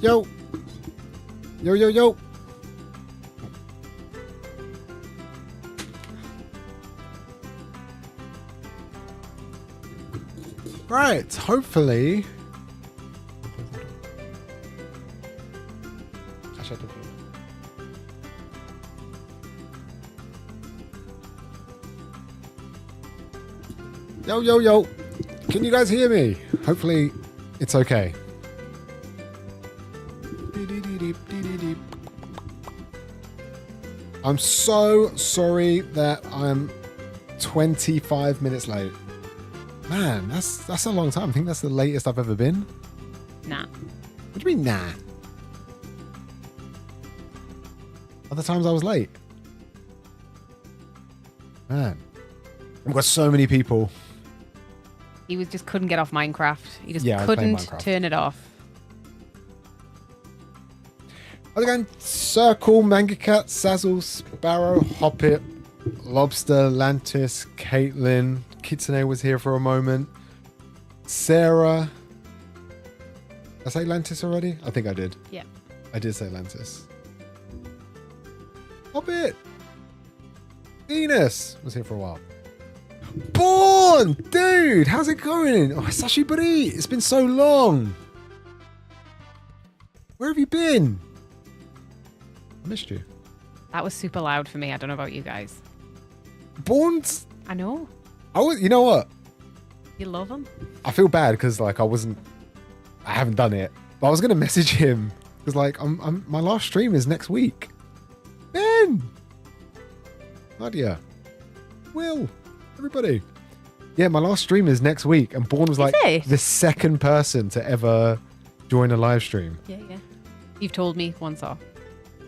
Yo. Yo, yo, yo. Right, hopefully. Yo, yo, yo. Can you guys hear me? Hopefully it's okay. I'm so sorry that I'm 25 minutes late. Man, that's a long time. I think that's the latest I've ever been. Nah. What do you mean, nah? Other times I was late. Man. I've got so many people. He just couldn't get off Minecraft. He just Yeah, couldn't turn it off. How's it going? Circle, Manga Cat, Sazzle, Sparrow, Hoppit, Lobster, Lantis, Caitlin, Kitsune was here for a moment. Sarah. Did I say Lantis already? I think I did. Yeah. I did say Lantis. Hobbit! Venus was here for a while. Born! Dude, how's it going? Oh, Sashibari, it's been so long. Where have you been? I missed you. That was super loud for me. I don't know about you guys. Born's... I know. You know what? You love him? I feel bad because like I haven't done it. But I was gonna message him because like my last stream is next week. Ben, Nadia, Will, everybody. Yeah, my last stream is next week, and Bourne was like the second person to ever join a live stream. Yeah, yeah. You've told me once or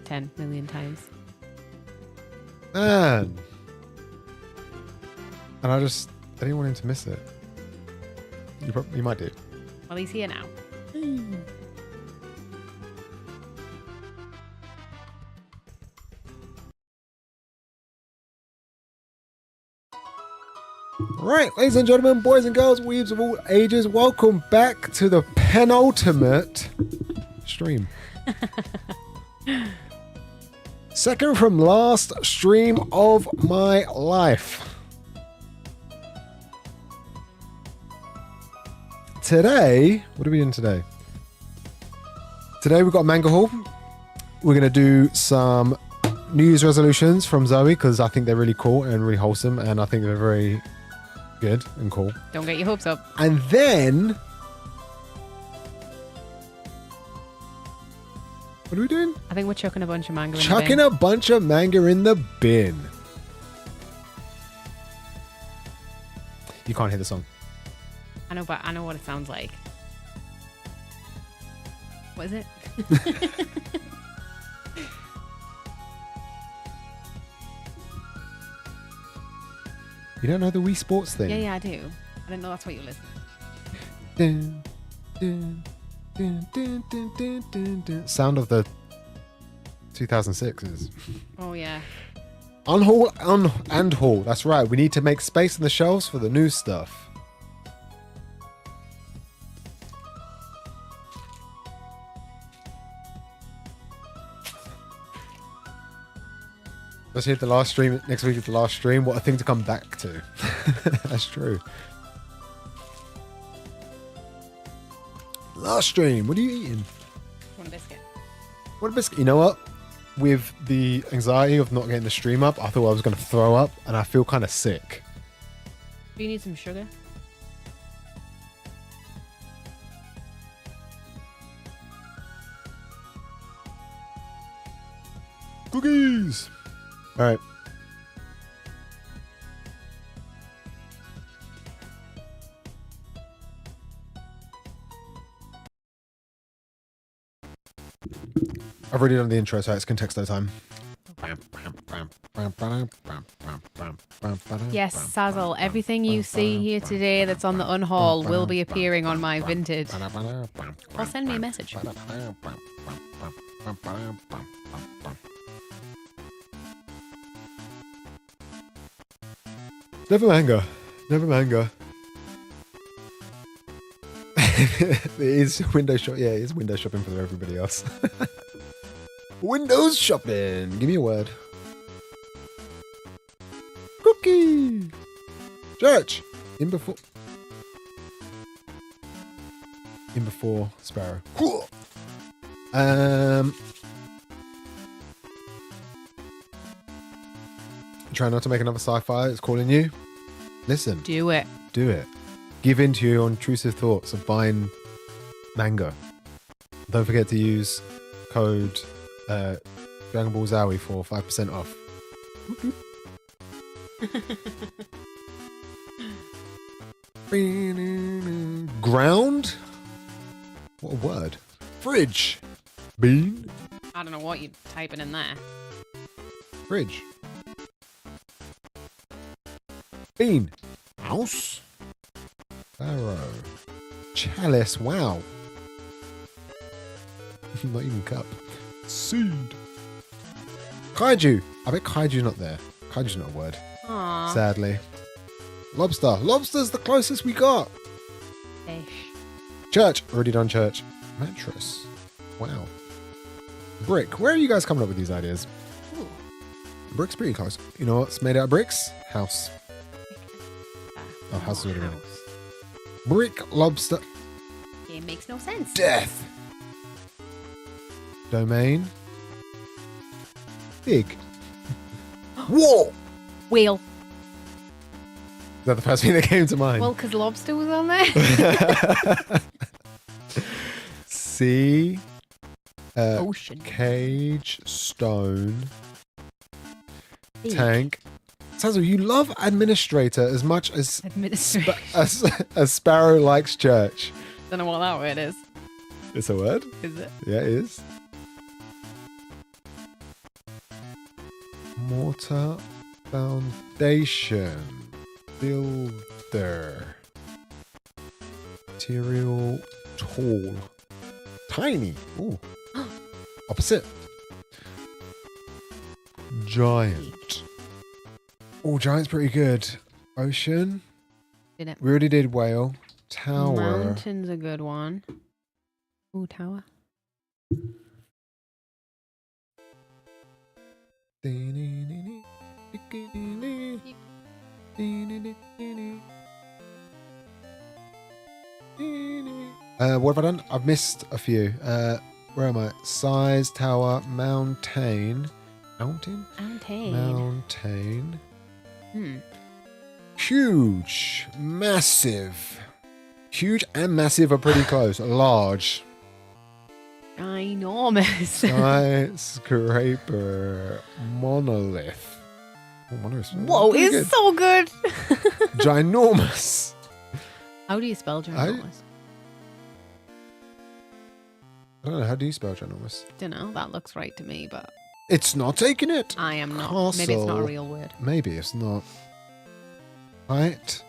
10 million times. Man. And I didn't want him to miss it. You might do. Well, he's here now. Right, ladies and gentlemen, boys and girls, weebs of all ages, welcome back to the penultimate stream. Second from last stream of my life. Today, what are we doing today? Today we've got a manga haul. We're going to do some New Year's resolutions from Zoe because I think they're really cool and really wholesome, and I think they're very good and cool. Don't get your hopes up. And then, what are we doing? I think we're chucking a bunch of manga in the Chucking bin. a bunch of manga in the bin. You can't hear the song. I know, but I know what it sounds like. What is it? You don't know the Wii Sports thing? Yeah, yeah, I do. I didn't know that's what you were listening. Dun, dun, dun, dun, dun, dun, dun, dun. Sound of the 2006s. Oh, yeah. Unhaul and haul. That's right. We need to make space on the shelves for the new stuff. Let's hit the last stream. Next week is the last stream. What a thing to come back to. That's true. Last stream. What are you eating? One biscuit. What a biscuit. You know what? With the anxiety of not getting the stream up, I thought I was going to throw up, and I feel kind of sick. Do you need some sugar? Cookies! All right. I've already done the intro, so it's contexto time. Yes, Sazzle, everything you see here today that's on the Unhaul will be appearing on my Vinted. Or send me a message. Never manga. Never manga. It is window shop. Yeah, it is window shopping for everybody else. Windows shopping. Give me a word. Cookie. Church. In before sparrow. Cool. Try not to make another sci-fi. It's calling you. Listen. Do it. Do it. Give in to your intrusive thoughts of buying manga. Don't forget to use code Dragon Ball Zowie for 5% off. Ground? What a word. Fridge. Bean. I don't know what you're typing in there. Fridge. Bean. House. Barrow. Chalice. Wow. Not even cup. Seed. Kaiju. I bet kaiju's not there. Kaiju's not a word. Aww. Sadly. Lobster. Lobster's the closest we got. Fish. Church. Already done church. Mattress. Wow. Brick. Where are you guys coming up with these ideas? Ooh. Brick's pretty close. You know what's made out of bricks? House. Oh, house is already made. Brick. Lobster. Game makes no sense. Death. Domain. Big. War. Wheel. Is that the first thing that came to mind? Well, because lobster was on there. Sea. Ocean. Cage. Stone. Big. Tank. Sazzle, you love administrator as much as as Sparrow likes church. Don't know what that word is. It's a word? Is it? Yeah, it is. Mortar. Foundation. Builder. Material. Tall. Tiny. Ooh. Opposite. Giant. Oh, giant's pretty good. Ocean. Did it? We already did whale. Tower. Mountain's a good one. Ooh, tower. What have I done? I've missed a few. Where am I? Size, tower, mountain. Mountain? Mountain. Huge. Massive. Huge and massive are pretty close. Large. Ginormous. Skyscraper. Monolith. Oh, monolith. Whoa, it's so good. Ginormous. How do you spell ginormous? I don't know. How do you spell ginormous? Don't know. That looks right to me, but it's not taking it. I am not. Castle. Maybe it's not a real word. Maybe it's not. Right.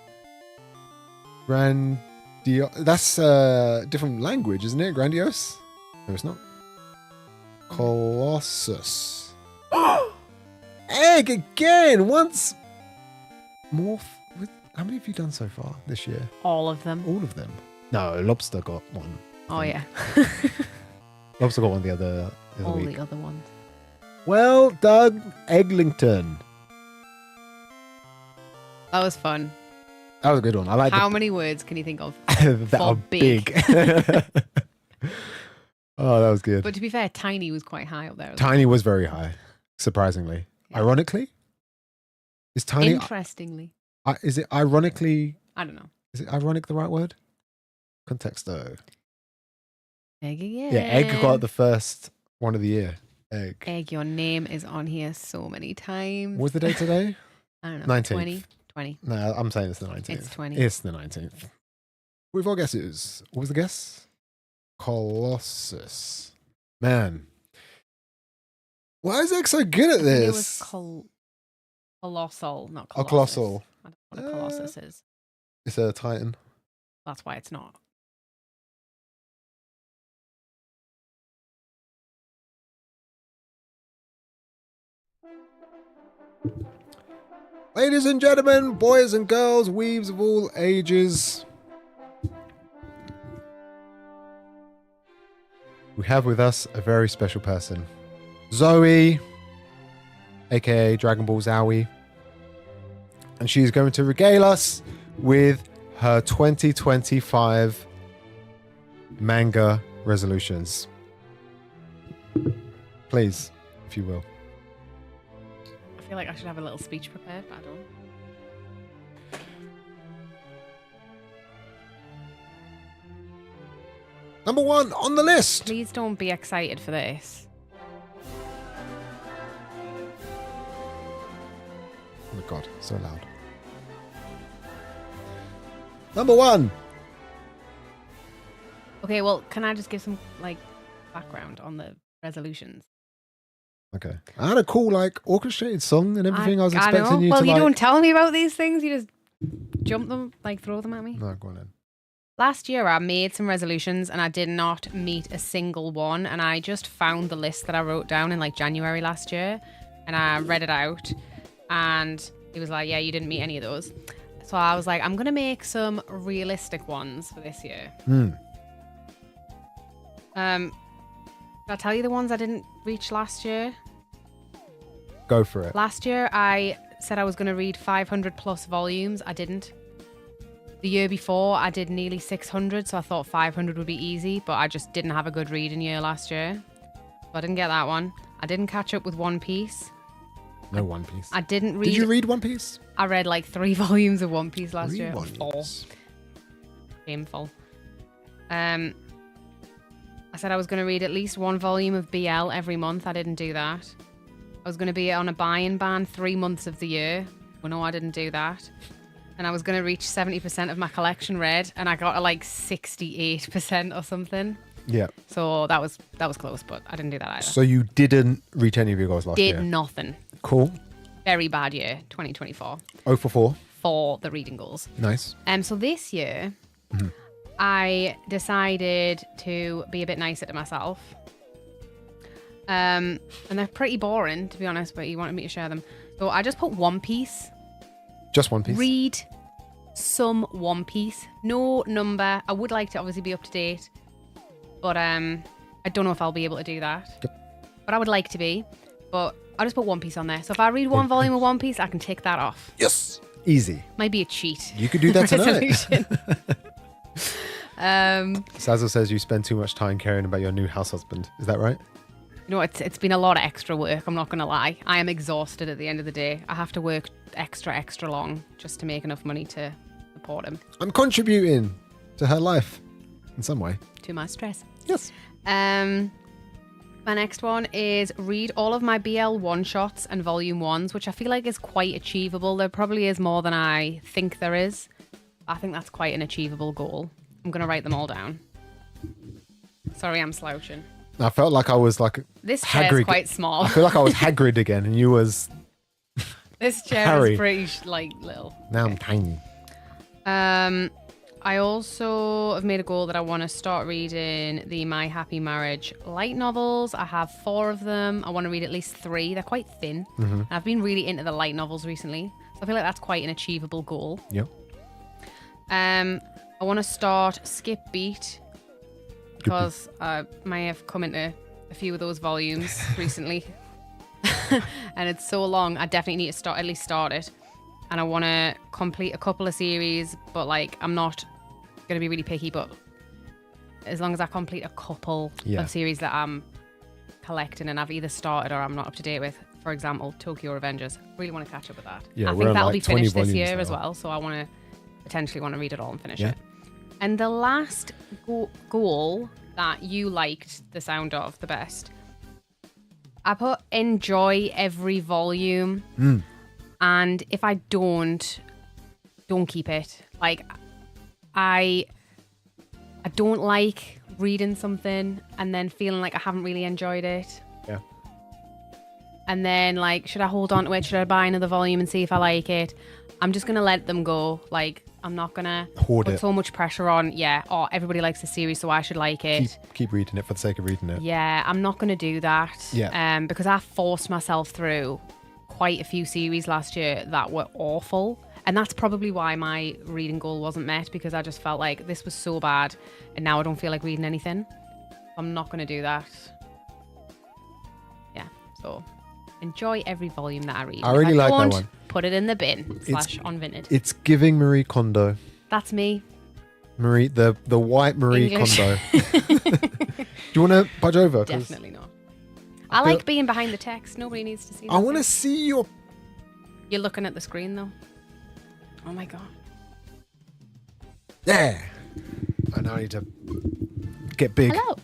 That's a different language, isn't it? Grandiose? No, it's not. Colossus. Egg again! Once more. How many have you done so far this year? All of them. All of them? No, Lobster got one. Oh, yeah. Lobster got one the other All week. the other ones. Well done, Eglinton. That was fun. That was a good one. I like. How many words can you think of that for are big? Oh, that was good. But to be fair, tiny was quite high up there. Tiny was very high, surprisingly. Yeah. Ironically, is tiny? Interestingly, is it ironically? I don't know. Is it ironic the right word? Context though. Egg again. Yeah, egg got the first one of the year. Egg. Egg. Your name is on here so many times. What's the date today? I don't know. 19th. 20. No, I'm saying it's the 19th. It's 20. It's the 19th. With our guesses. What was the guess? Colossus. Man. Why is Egg so good at this? It was colossal, not colossus. Oh, colossal. I don't know what a colossus is. It's a titan. That's why it's not. Ladies and gentlemen, boys and girls, weaves of all ages. we have with us a very special person. Zoe, aka Dragon Ball Zowie. And she's going to regale us with her 2025 manga resolutions. Please, if you will. I feel like I should have a little speech prepared, but I don't. Number 1 on the list. Please don't be excited for this. Oh my god, so loud. Number 1. Okay, well, can I just give some like background on the resolutions? Okay. I had a cool like orchestrated song and everything. I was expecting know. you well, to you like... don't tell me about these things. You just jump them, like throw them at me. No, go on then. Last year, I made some resolutions and I did not meet a single one. And I just found the list that I wrote down in like January last year, and I read it out, and it was like, yeah, you didn't meet any of those. So I was like, I'm gonna make some realistic ones for this year. Did I tell you the ones I didn't reach last year? Go for it. Last year, I said I was going to read 500 plus volumes. I didn't. The year before, I did nearly 600, so I thought 500 would be easy, but I just didn't have a good reading year last year. So I didn't get that one. I didn't catch up with One Piece. No One Piece. I didn't read... Did you read One Piece? I read like 3 volumes of One Piece last year. 4. Shameful. I said I was going to read at least 1 volume of BL every month. I didn't do that. I was going to be on a buy-in ban 3 months of the year. Well, no, I didn't do that. And I was going to reach 70% of my collection read, and I got like 68% or something. Yeah. So that was close, but I didn't do that either. So you didn't reach any of your goals last year? Did nothing. Cool. Very bad year, 2024. 0 for 4. For the reading goals. Nice. So this year, I decided to be a bit nicer to myself. And they're pretty boring, to be honest, but you wanted me to share them. So I just put One Piece. Just One Piece? Read some One Piece. No number. I would like to obviously be up to date, but I don't know if I'll be able to do that. Yep. But I would like to be. But I'll just put One Piece on there. So if I read 1 volume of One Piece, I can tick that off. Yes. Easy. Might be a cheat. You could do that tonight. Resolution. Sazzle says you spend too much time caring about your new house husband. Is that right? You know, it's been a lot of extra work, I'm not going to lie. I am exhausted at the end of the day. I have to work extra long just to make enough money to support him. I'm contributing to her life in some way. Too much stress. Yes. My next one is read all of my BL one-shots and volume 1s, which I feel like is quite achievable. There probably is more than I think there is. I think that's quite an achievable goal. I'm going to write them all down. Sorry, I'm slouching. I felt like I was like this chair's Hagrid. Quite small. I feel like I was Hagrid again, and you was this chair Harry. is pretty like little. Now Okay. I'm tiny. I also have made a goal that I want to start reading the My Happy Marriage light novels. I have 4 of them. I want to read at least 3. They're quite thin. And I've been really into the light novels recently, so I feel like that's quite an achievable goal. Yep. I want to start Skip Beat because I may have come into a few of those volumes recently, and it's so long. I definitely need to at least start it, and I want to complete a couple of series. But like, I'm not going to be really picky. But as long as I complete a couple of series that I'm collecting and I've either started or I'm not up to date with, for example, Tokyo Revengers, really want to catch up with that. Yeah, I we're think on, that'll like, be 20 finished this volumes year now. as well. So I want to potentially want to read it all and finish it. And the last goal that you liked the sound of the best, I put enjoy every volume. And if I don't keep it. Like, I don't like reading something and then feeling like I haven't really enjoyed it. Yeah. And then, like, should I hold on to it? Should I buy another volume and see if I like it? I'm just going to let them go. Like, I'm not going to put so much pressure on, everybody likes the series, so I should like it. Keep reading it for the sake of reading it. Yeah, I'm not going to do that. Yeah. Because I forced myself through quite a few series last year that were awful. And that's probably why my reading goal wasn't met, because I just felt like this was so bad and now I don't feel like reading anything. I'm not going to do that. Yeah, so enjoy every volume that I read. I really If like that don't, one. Put it in the bin / on Vinted. It's giving Marie Kondo. That's me. Marie, the white Marie English. Kondo. Do you want to budge over? Definitely not. I like being behind the text. Nobody needs to see that. I want to see your... You're looking at the screen, though. Oh, my God. Yeah. I now need to get big. Hello.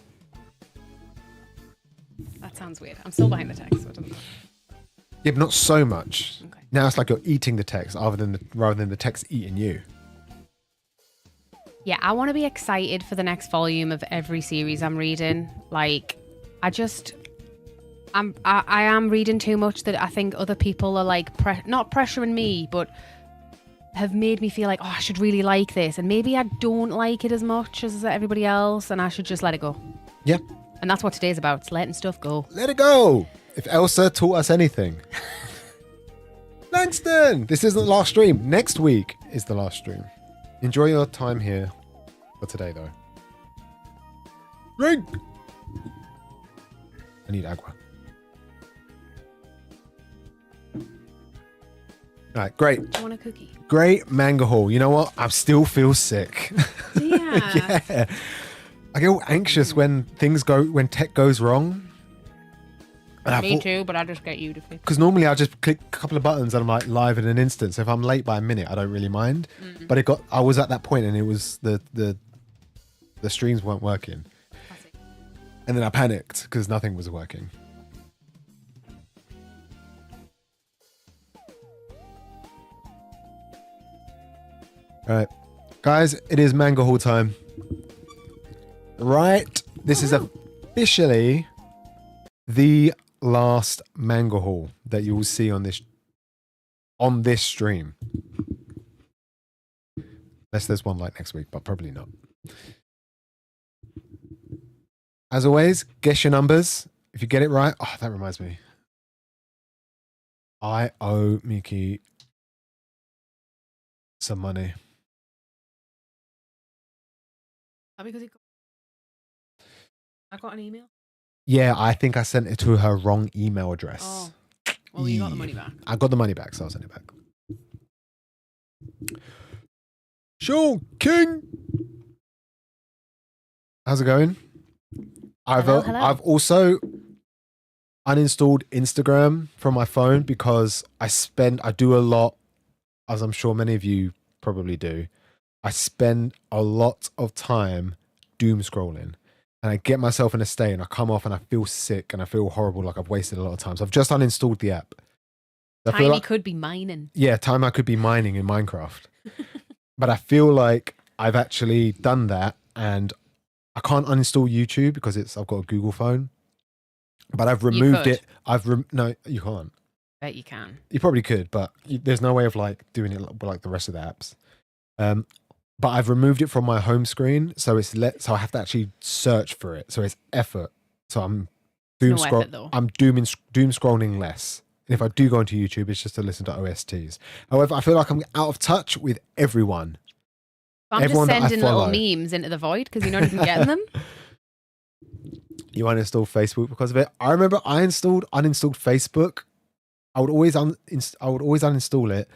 That sounds weird. I'm still behind the text, so it doesn't matter. Yeah, but not so much. Okay. Now it's like you're eating the text rather than the text eating you. Yeah, I want to be excited for the next volume of every series I'm reading. Like, I am reading too much that I think other people are like, not pressuring me, but have made me feel like, oh, I should really like this. And maybe I don't like it as much as everybody else, and I should just let it go. Yeah. And that's what today's about. It's letting stuff go. Let it go. If Elsa taught us anything. Langston, this isn't the last stream. Next week is the last stream. Enjoy your time here for today, though. Drink. I need agua. All right, great. Do you want a cookie? Great manga haul. You know what? I still feel sick. Yeah. Yeah. I get all anxious when tech goes wrong. Me too, but I just get you to fix it. Because normally I just click a couple of buttons and I'm like live in an instant. So if I'm late by a minute, I don't really mind. But I was at that point and it was the streams weren't working. Classic. And then I panicked because nothing was working. All right, guys, it is manga haul time. Right, this is officially the last manga haul that you will see on this stream. Unless there's one like next week, but probably not. As always, guess your numbers. If you get it right, oh, that reminds me. I owe Miki some money. Because I got an email. Yeah, I think I sent it to her wrong email address. Oh, well, you got the money back. I got the money back, so I'll send it back. Sean King, how's it going? Hello. I've also uninstalled Instagram from my phone because I do a lot, as I'm sure many of you probably do. I spend a lot of time doom scrolling. And I get myself in a state and I come off and I feel sick and I feel horrible, like I've wasted a lot of time. So I've just uninstalled the app. Time could be mining. Yeah, time I could be mining in Minecraft. But I feel like I've actually done that and I can't uninstall YouTube because I've got a Google phone. But I've removed it. No, you can't. Bet you can. You probably could, but there's no way of like doing it like the rest of the apps. But I've removed it from my home screen, so so I have to actually search for it. So it's effort. So I'm doom scrolling less. And if I do go onto YouTube, it's just to listen to OSTs. However, I feel like I'm out of touch with everyone. I'm everyone just sending little memes into the void because you're not even getting them. You uninstalled Facebook because of it. I remember I uninstalled Facebook. I would always uninstall it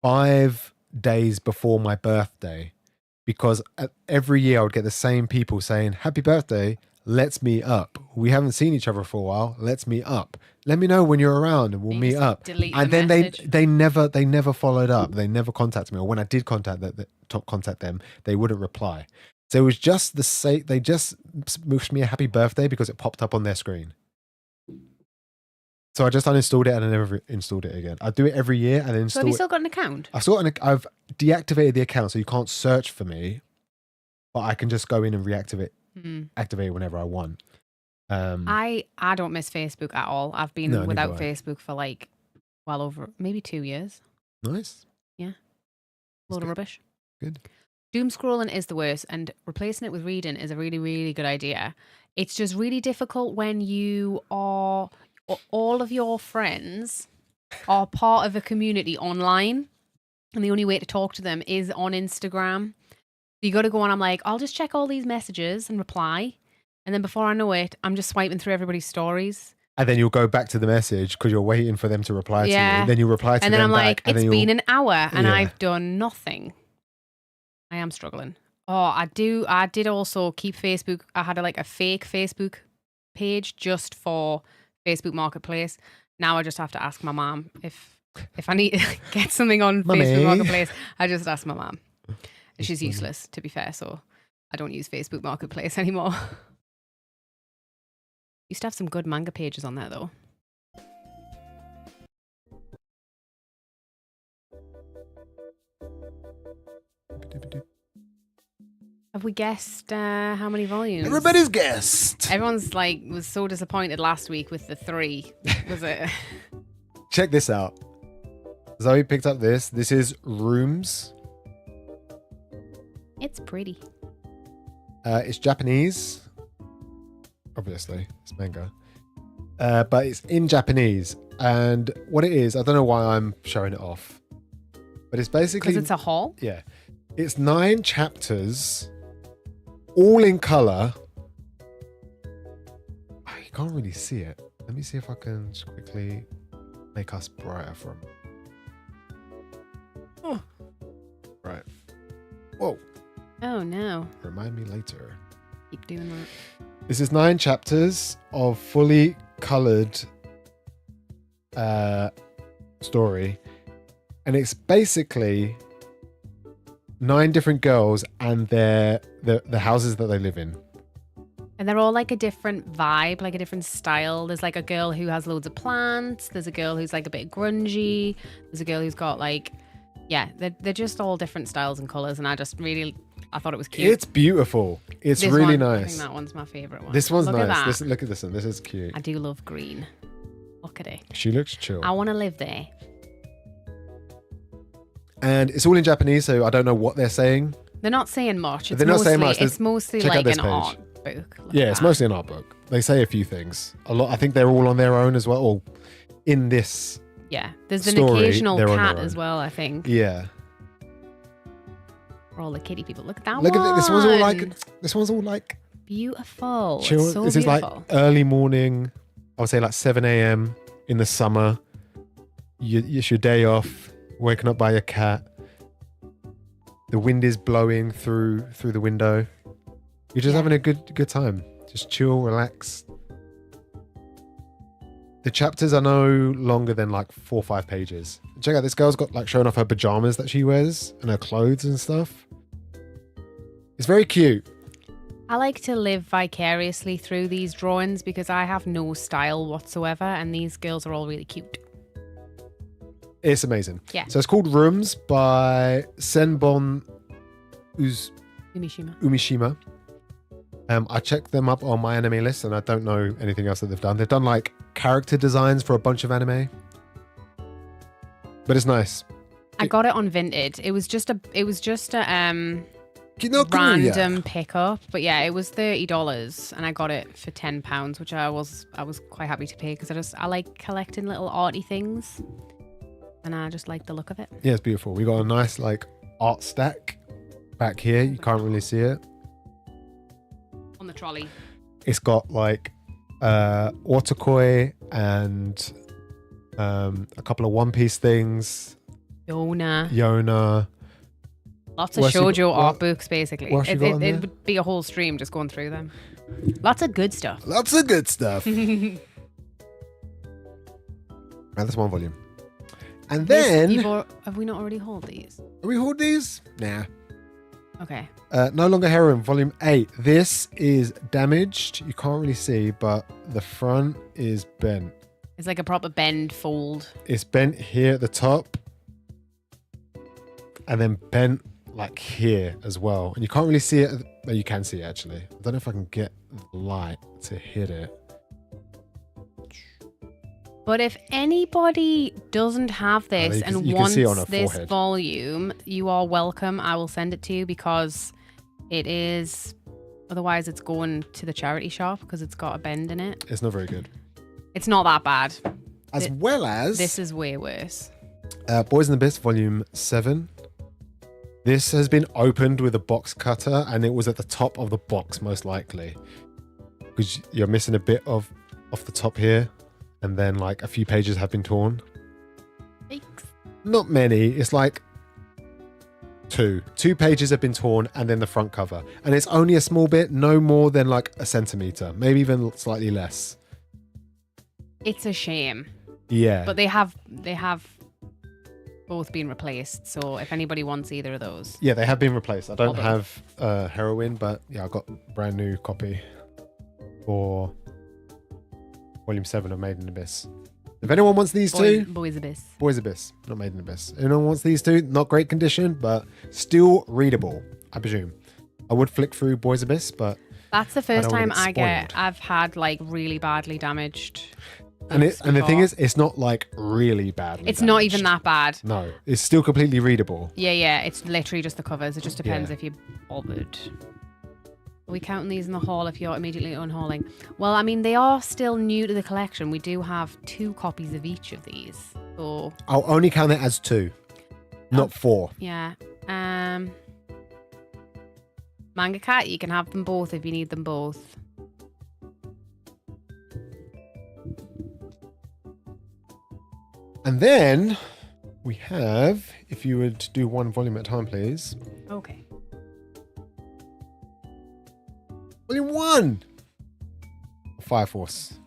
5 days before my birthday because every year I would get the same people saying, "Happy birthday, let's meet up. We haven't seen each other for a while. Let's meet up. Let me know when you're around and we'll meet up." And then they never followed up. They never contacted me. Or when I did contact them, they wouldn't reply. So it was just they just wished me a happy birthday because it popped up on their screen. So I just uninstalled it and I never installed it again. I do it every year and then install it. So have you still got an account? I've deactivated the account so you can't search for me, but I can just go in and activate it whenever I want. I don't miss Facebook at all. I've been without Facebook for like well over maybe 2 years. Nice. Yeah. Load of rubbish. Good. Doom scrolling is the worst, and replacing it with reading is a really, really good idea. It's just really difficult when all of your friends are part of a community online, and the only way to talk to them is on Instagram. You got to go on. I'm like, I'll just check all these messages and reply. And then before I know it, I'm just swiping through everybody's stories. And then you'll go back to the message because you're waiting for them to reply to you. Yeah. Then you reply to And then them I'm back. like, it's been an hour and Yeah. I've done nothing. I am struggling. Oh, I did also keep Facebook. I had a fake Facebook page just for Facebook Marketplace. Now I just have to ask my mom if I need to get something on Mummy. Facebook Marketplace. I just ask my mom. And she's useless, to be fair, so I don't use Facebook Marketplace anymore. Used to have some good manga pages on there though. Have we guessed how many volumes? Everybody's guessed. Everyone's was so disappointed last week with the 3. Was it? Check this out. Zoe picked up this. This is Rooms. It's pretty. It's Japanese. Obviously, it's manga. But it's in Japanese. And what it is, I don't know why I'm showing it off. But it's basically... Because it's a haul? Yeah. It's 9 chapters, all in colour. Oh, you can't really see it. Let me see if I can just quickly make us brighter from... Oh. Right. Whoa. Oh, no. Remind me later. Keep doing that. This is 9 chapters of fully coloured story. And it's basically 9 different girls and the houses that they live in. And they're all a different vibe, a different style. There's a girl who has loads of plants. There's a girl who's a bit grungy. There's a girl who's got yeah, they're just all different styles and colours. And I thought it was cute. It's beautiful. It's this really one, nice. I think that one's my favourite one. This one's Look at nice. that. Look at this one. This is cute. I do love green. Look at it. She looks chill. I want to live there. And it's all in Japanese, so I don't know what they're saying. They're not saying much. They're not saying much. It's mostly check out this an page. art book. Look Yeah, at it's that. mostly an art book. They say a few things. A lot. I think they're all on their own as well. Or in this. Yeah, there's an story, occasional they're on cat their as own. well, I think. Yeah. For all the kitty people. Look at that Look one. at this. This one's all beautiful. chill. It's so this beautiful. is early morning. I would say 7 a.m. in the summer. It's your day off. Waking up by your cat. The wind is blowing through the window. You're just having a good time. Just chill, relax. The chapters are no longer than 4 or 5 pages. Check out, this girl's got showing off her pajamas that she wears and her clothes and stuff. It's very cute. I like to live vicariously through these drawings because I have no style whatsoever, and these girls are all really cute. It's amazing. Yeah. So it's called Rooms by Senbon Umishima. I checked them up on my anime list and I don't know anything else that they've done. They've done character designs for a bunch of anime. But it's nice. I got it on Vinted. It was just a Kinokuniya. random pickup, but yeah, it was $30 and I got it for £10, which I was quite happy to pay because I like collecting little arty things. And I just like the look of it. Yeah, it's beautiful. We got a nice art stack back here. You can't really see it. On the trolley. It's got Otaku and a couple of One Piece things. Yona. Lots of What's you shoujo got- art books, basically. what's you got on It there? would be a whole stream just going through them. Lots of good stuff. Lots of good stuff. And that's 1 volume. And then... Have we not already hauled these? Are we hold these? Nah. Okay. No Longer Heroin, volume 8. This is damaged. You can't really see, but the front is bent. It's like a proper bend fold. It's bent here at the top. And then bent here as well. And you can't really see it. Well, you can see it actually. I don't know if I can get the light to hit it. But if anybody doesn't have this you and can wants see it on her this forehead. volume, you are welcome. I will send it to you because it is... Otherwise, it's going to the charity shop because it's got a bend in it. It's not very good. It's not that bad. As well as... This is way worse. Boys and the Beast, volume 7. This has been opened with a box cutter and it was at the top of the box, most likely. because you're missing a bit of off the top here, and then like a few pages have been torn. Thanks. Not many. It's like two pages have been torn, and then the front cover, and it's only a small bit, no more than like a centimeter, maybe even slightly less. It's a shame. Yeah, But they have both been replaced, so if anybody wants either of those. yeah, they have been replaced. I don't have Heroine, but yeah, I got a brand new copy for Volume 7 of Made in Abyss. If anyone wants these two, Boys Abyss. Boys Abyss, not Made in Abyss. Anyone wants these two, not great condition, but still readable, I presume. I would flick through Boys Abyss, but That's the first don't wanna time get I've had like really badly damaged. and books the thing before. is, it's not like really badly. It's not damaged. even that bad. No, it's still completely readable. Yeah, it's literally just the covers. It just depends Yeah. if you're bothered. Are we counting these in the haul if you're immediately unhauling? Well, I mean, they are still new to the collection. We do have 2 copies of each of these. So, I'll only count it as 2, not 4. yeah. Manga Cat, you can have them both if you need them both. And then we have, if you would do 1 volume at a time, please. Okay. Volume 1! Fire Force.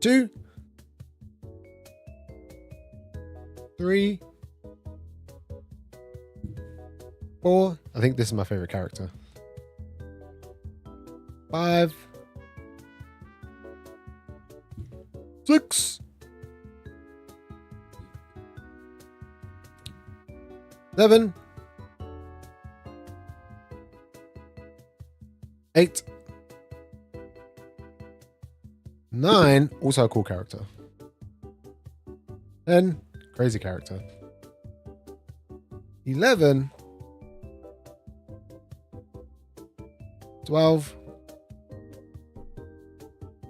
Two. 3. 4. I think this is my favorite character. 5. 6. 7. 8. 9. Also a cool character. 10. Crazy character. 11. 12.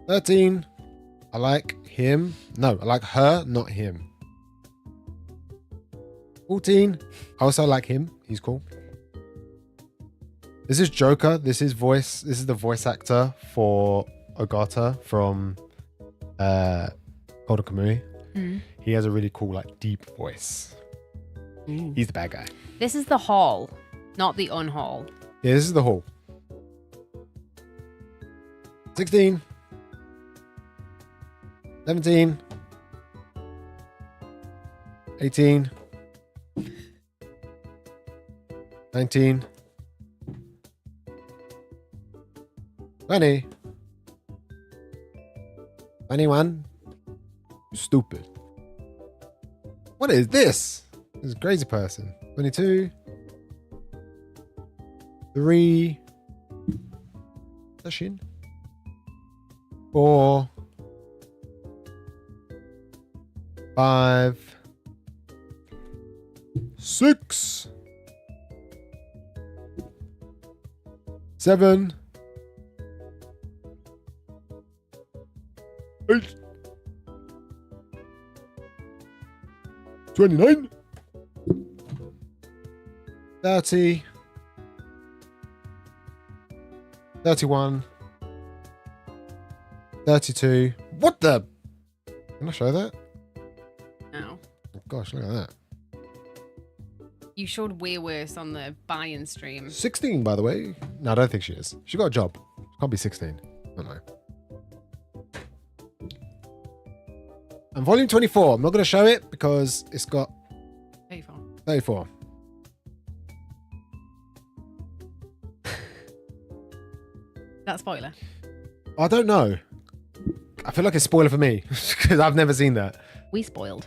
13. I like him. No, I like her, not him. 14. I also like him. He's cool. This is Joker. This is the voice actor for Ogata from Golden Kamui. Mm. He has a really cool, like, deep voice. Ooh. He's the bad guy. This is the haul, not the unhaul. Yeah, this is the haul. 16. 17. 18. 19. 20. 21. Stupid. What is this? This is a crazy person. 22. 3. Shin. 4. 5. 6. 7. 8. 29. 30. 31. 32. What the? Can I show that? No. Oh, gosh, look at that. You showed way worse on the buy-in stream. 16, by the way. No, I don't think she is. She got a job. Can't be 16. I don't know. And volume 24. I'm not going to show it because it's got 34. 34. That spoiler. I don't know. I feel like it's a spoiler for me because I've never seen that. We spoiled.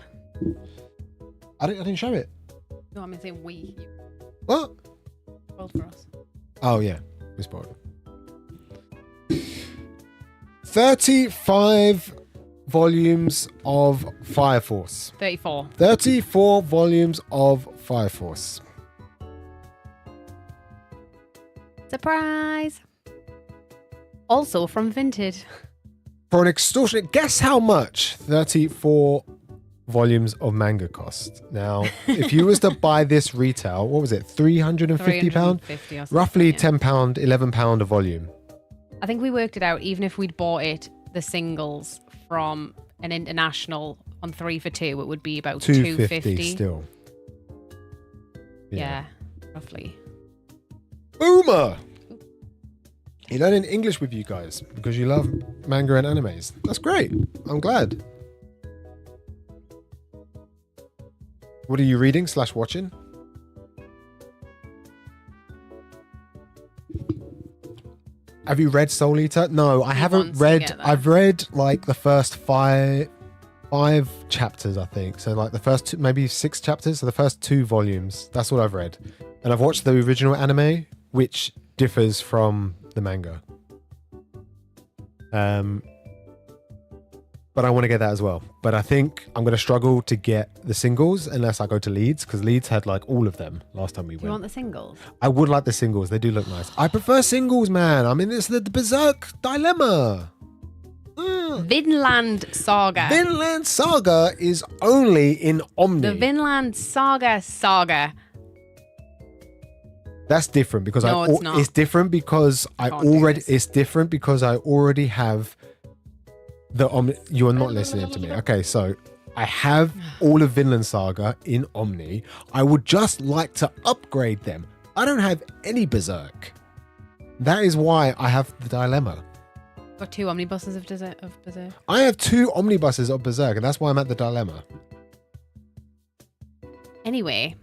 I didn't show it. No, I'm going to say we. You What? spoiled for us. Oh, yeah. We spoiled. 35 volumes of Fire Force. 34. 34 volumes of Fire Force. Surprise! Also from Vinted. For an extortionate, guess how much 34 volumes of manga cost? Now, if you was to buy this retail, what was it? £350? 350 or something, Roughly yeah. £10, £11 a volume. I think we worked it out. Even if we'd bought it, the singles from an international on 3 for 2, it would be about 250 still. Yeah, roughly. Boomer! You're learning English with you guys because you love manga and animes. That's great. I'm glad. What are you reading / watching? Have you read Soul Eater? No, I haven't wants to read. get there. I've read like the first five chapters, I think. So like the first two, maybe 6 chapters. So the first 2 volumes. That's what I've read. And I've watched the original anime, which differs from the manga. But I want to get that as well. But I think I'm going to struggle to get the singles unless I go to Leeds, because Leeds had like all of them last time we You went. want the singles? I would like the singles. They do look nice. I prefer singles, man. I mean, it's the Berserk dilemma. Vinland Saga. Vinland Saga is only in Omni. The Vinland Saga. That's different because No, it's not. It's different because Can't do this. It's different because I already have the Omni. You are not listening to me. Okay, so I have all of Vinland Saga in Omni. I would just like to upgrade them. I don't have any Berserk. That is why I have the dilemma. Got 2 omnibuses of Berserk. I have 2 omnibuses of Berserk, and that's why I'm at the dilemma. Anyway,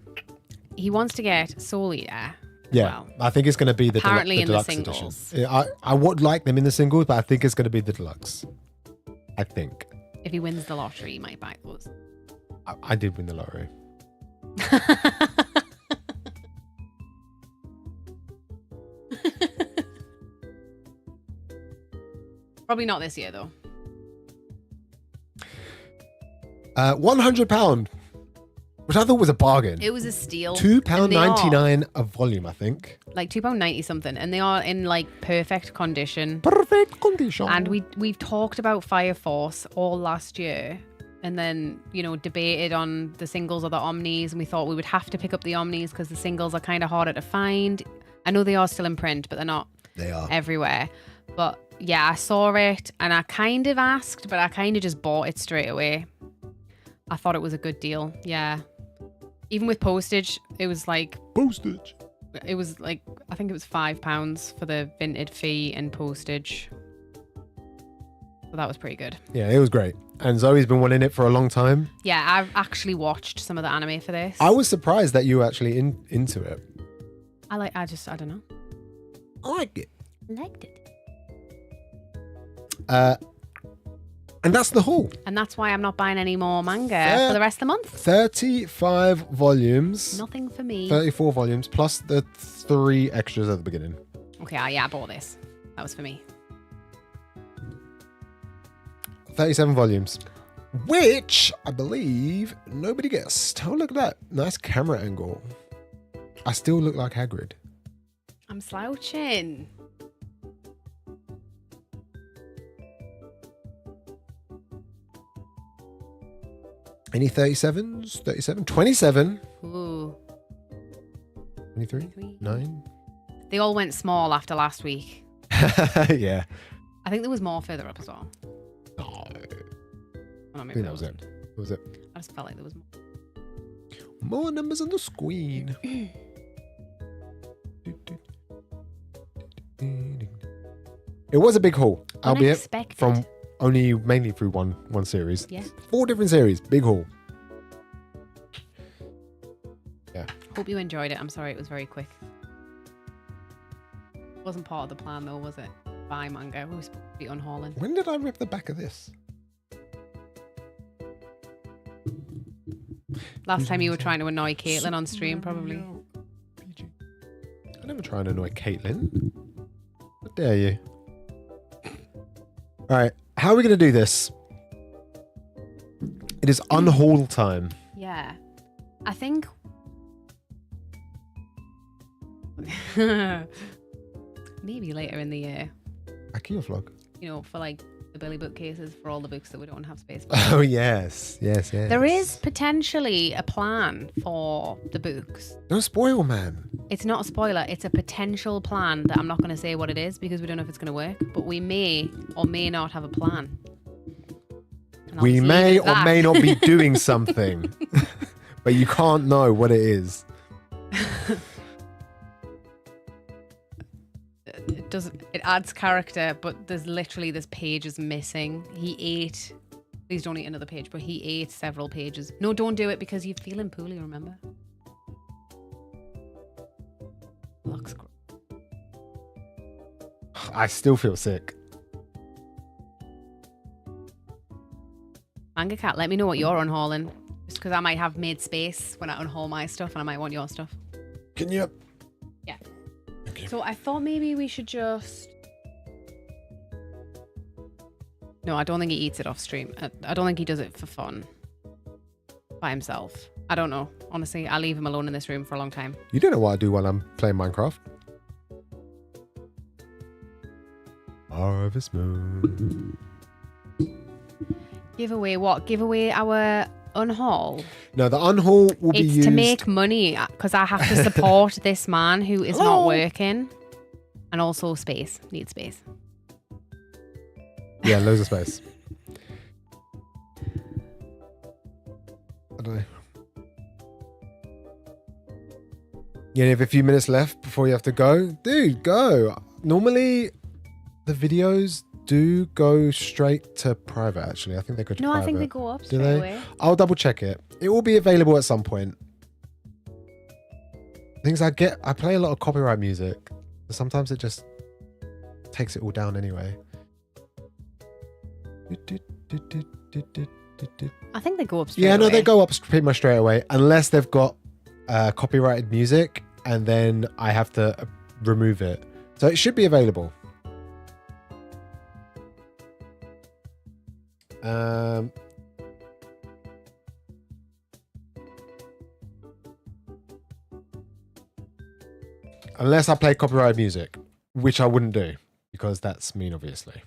he wants to get Soul Eater. Yeah, Well, I think it's going to be the apparently in the deluxe singles. edition. I would like them in the singles, but I think it's going to be the deluxe. I think. if he wins the lottery, he might buy those. I did win the lottery. Probably not this year, though. £100, which I thought was a bargain. It was a steal. £2.99 a volume, I think. Like £2.90 something, and they are in like perfect condition. Perfect condition. And we've talked about Fire Force all last year, and then debated on the singles or the omnis, and we thought we would have to pick up the omnis because the singles are kind of harder to find. I know they are still in print, but they're not. They are everywhere. But yeah, I saw it and I kind of asked, but I kind of just bought it straight away. I thought it was a good deal. Yeah. Even with postage, it was like postage. It was like, I think it was £5 for the vintage fee and postage. So that was pretty good. Yeah, it was great. And Zoe's been wanting it for a long time. Yeah, I've actually watched some of the anime for this. I was surprised that you were actually into it. I don't know. I like it. Liked it. And that's the haul. And that's why I'm not buying any more manga for the rest of the month. 35 volumes. Nothing for me. 34 volumes plus the 3 extras at the beginning. Okay, I bought this. That was for me. 37 volumes. Which, I believe, nobody guessed. Oh, look at that. Nice camera angle. I still look like Hagrid. I'm slouching. Any 37s? 37? 27? Ooh. 23? 9? They all went small after last week. Yeah. I think there was more further up as well. No. Oh, I maybe think there that was it. wasn't. That was it. I just felt like there was more. More numbers on the screen. It was a big haul, albeit Unexpected. from only mainly through one series. Yeah. 4 different series. Big haul. Yeah. Hope you enjoyed it. I'm sorry it was very quick. Wasn't part of the plan though, was it? Buy manga. We were supposed to be unhauling. When did I rip the back of this? Last time you were trying to annoy Caitlin on stream, probably. I never try and annoy Caitlin. How dare you? All right, how are we going to do this? It is unhaul time. Yeah. I think... maybe later in the year. Back in your vlog. For like the Billy bookcases for all the books that we don't have space for. Oh, yes. Yes, yes. There is potentially a plan for the books. Don't spoil, man. It's not a spoiler. It's a potential plan that I'm not going to say what it is because we don't know if it's going to work. But we may or may not have a plan. We may or may not be doing something. But you can't know what it is. It adds character, but there's literally this page is missing. He ate. Please don't eat another page, but he ate several pages. No, don't do it because you're feeling poorly, remember? Looks great. I still feel sick. Manga Cat, let me know what you're unhauling. Just because I might have made space when I unhaul my stuff and I might want your stuff. Can you? Yeah. Okay. So I thought maybe we should just... No, I don't think he eats it off stream. I don't think he does it for fun. By himself. I don't know. Honestly, I'll leave him alone in this room for a long time. You don't know what I do while I'm playing Minecraft. Harvest Moon. Give away what? Give away our unhaul? No, the unhaul will be used... It's to make money because I have to support this man who is not working. And also space. Need space. Yeah, loads of space. I don't know. Yeah, you have a few minutes left before you have to go. Dude, go. Normally, the videos do go straight to private, actually. I think they go to private. No, I think they go up straight away. I'll double check it. It will be available at some point. Things I play a lot of copyright music. So sometimes it just takes it all down anyway. I think they go up straight away. Yeah, no, they go up pretty much straight away. Unless they've got copyrighted music and then I have to remove it. So it should be available. Unless I play copyrighted music, which I wouldn't do because that's mean, obviously.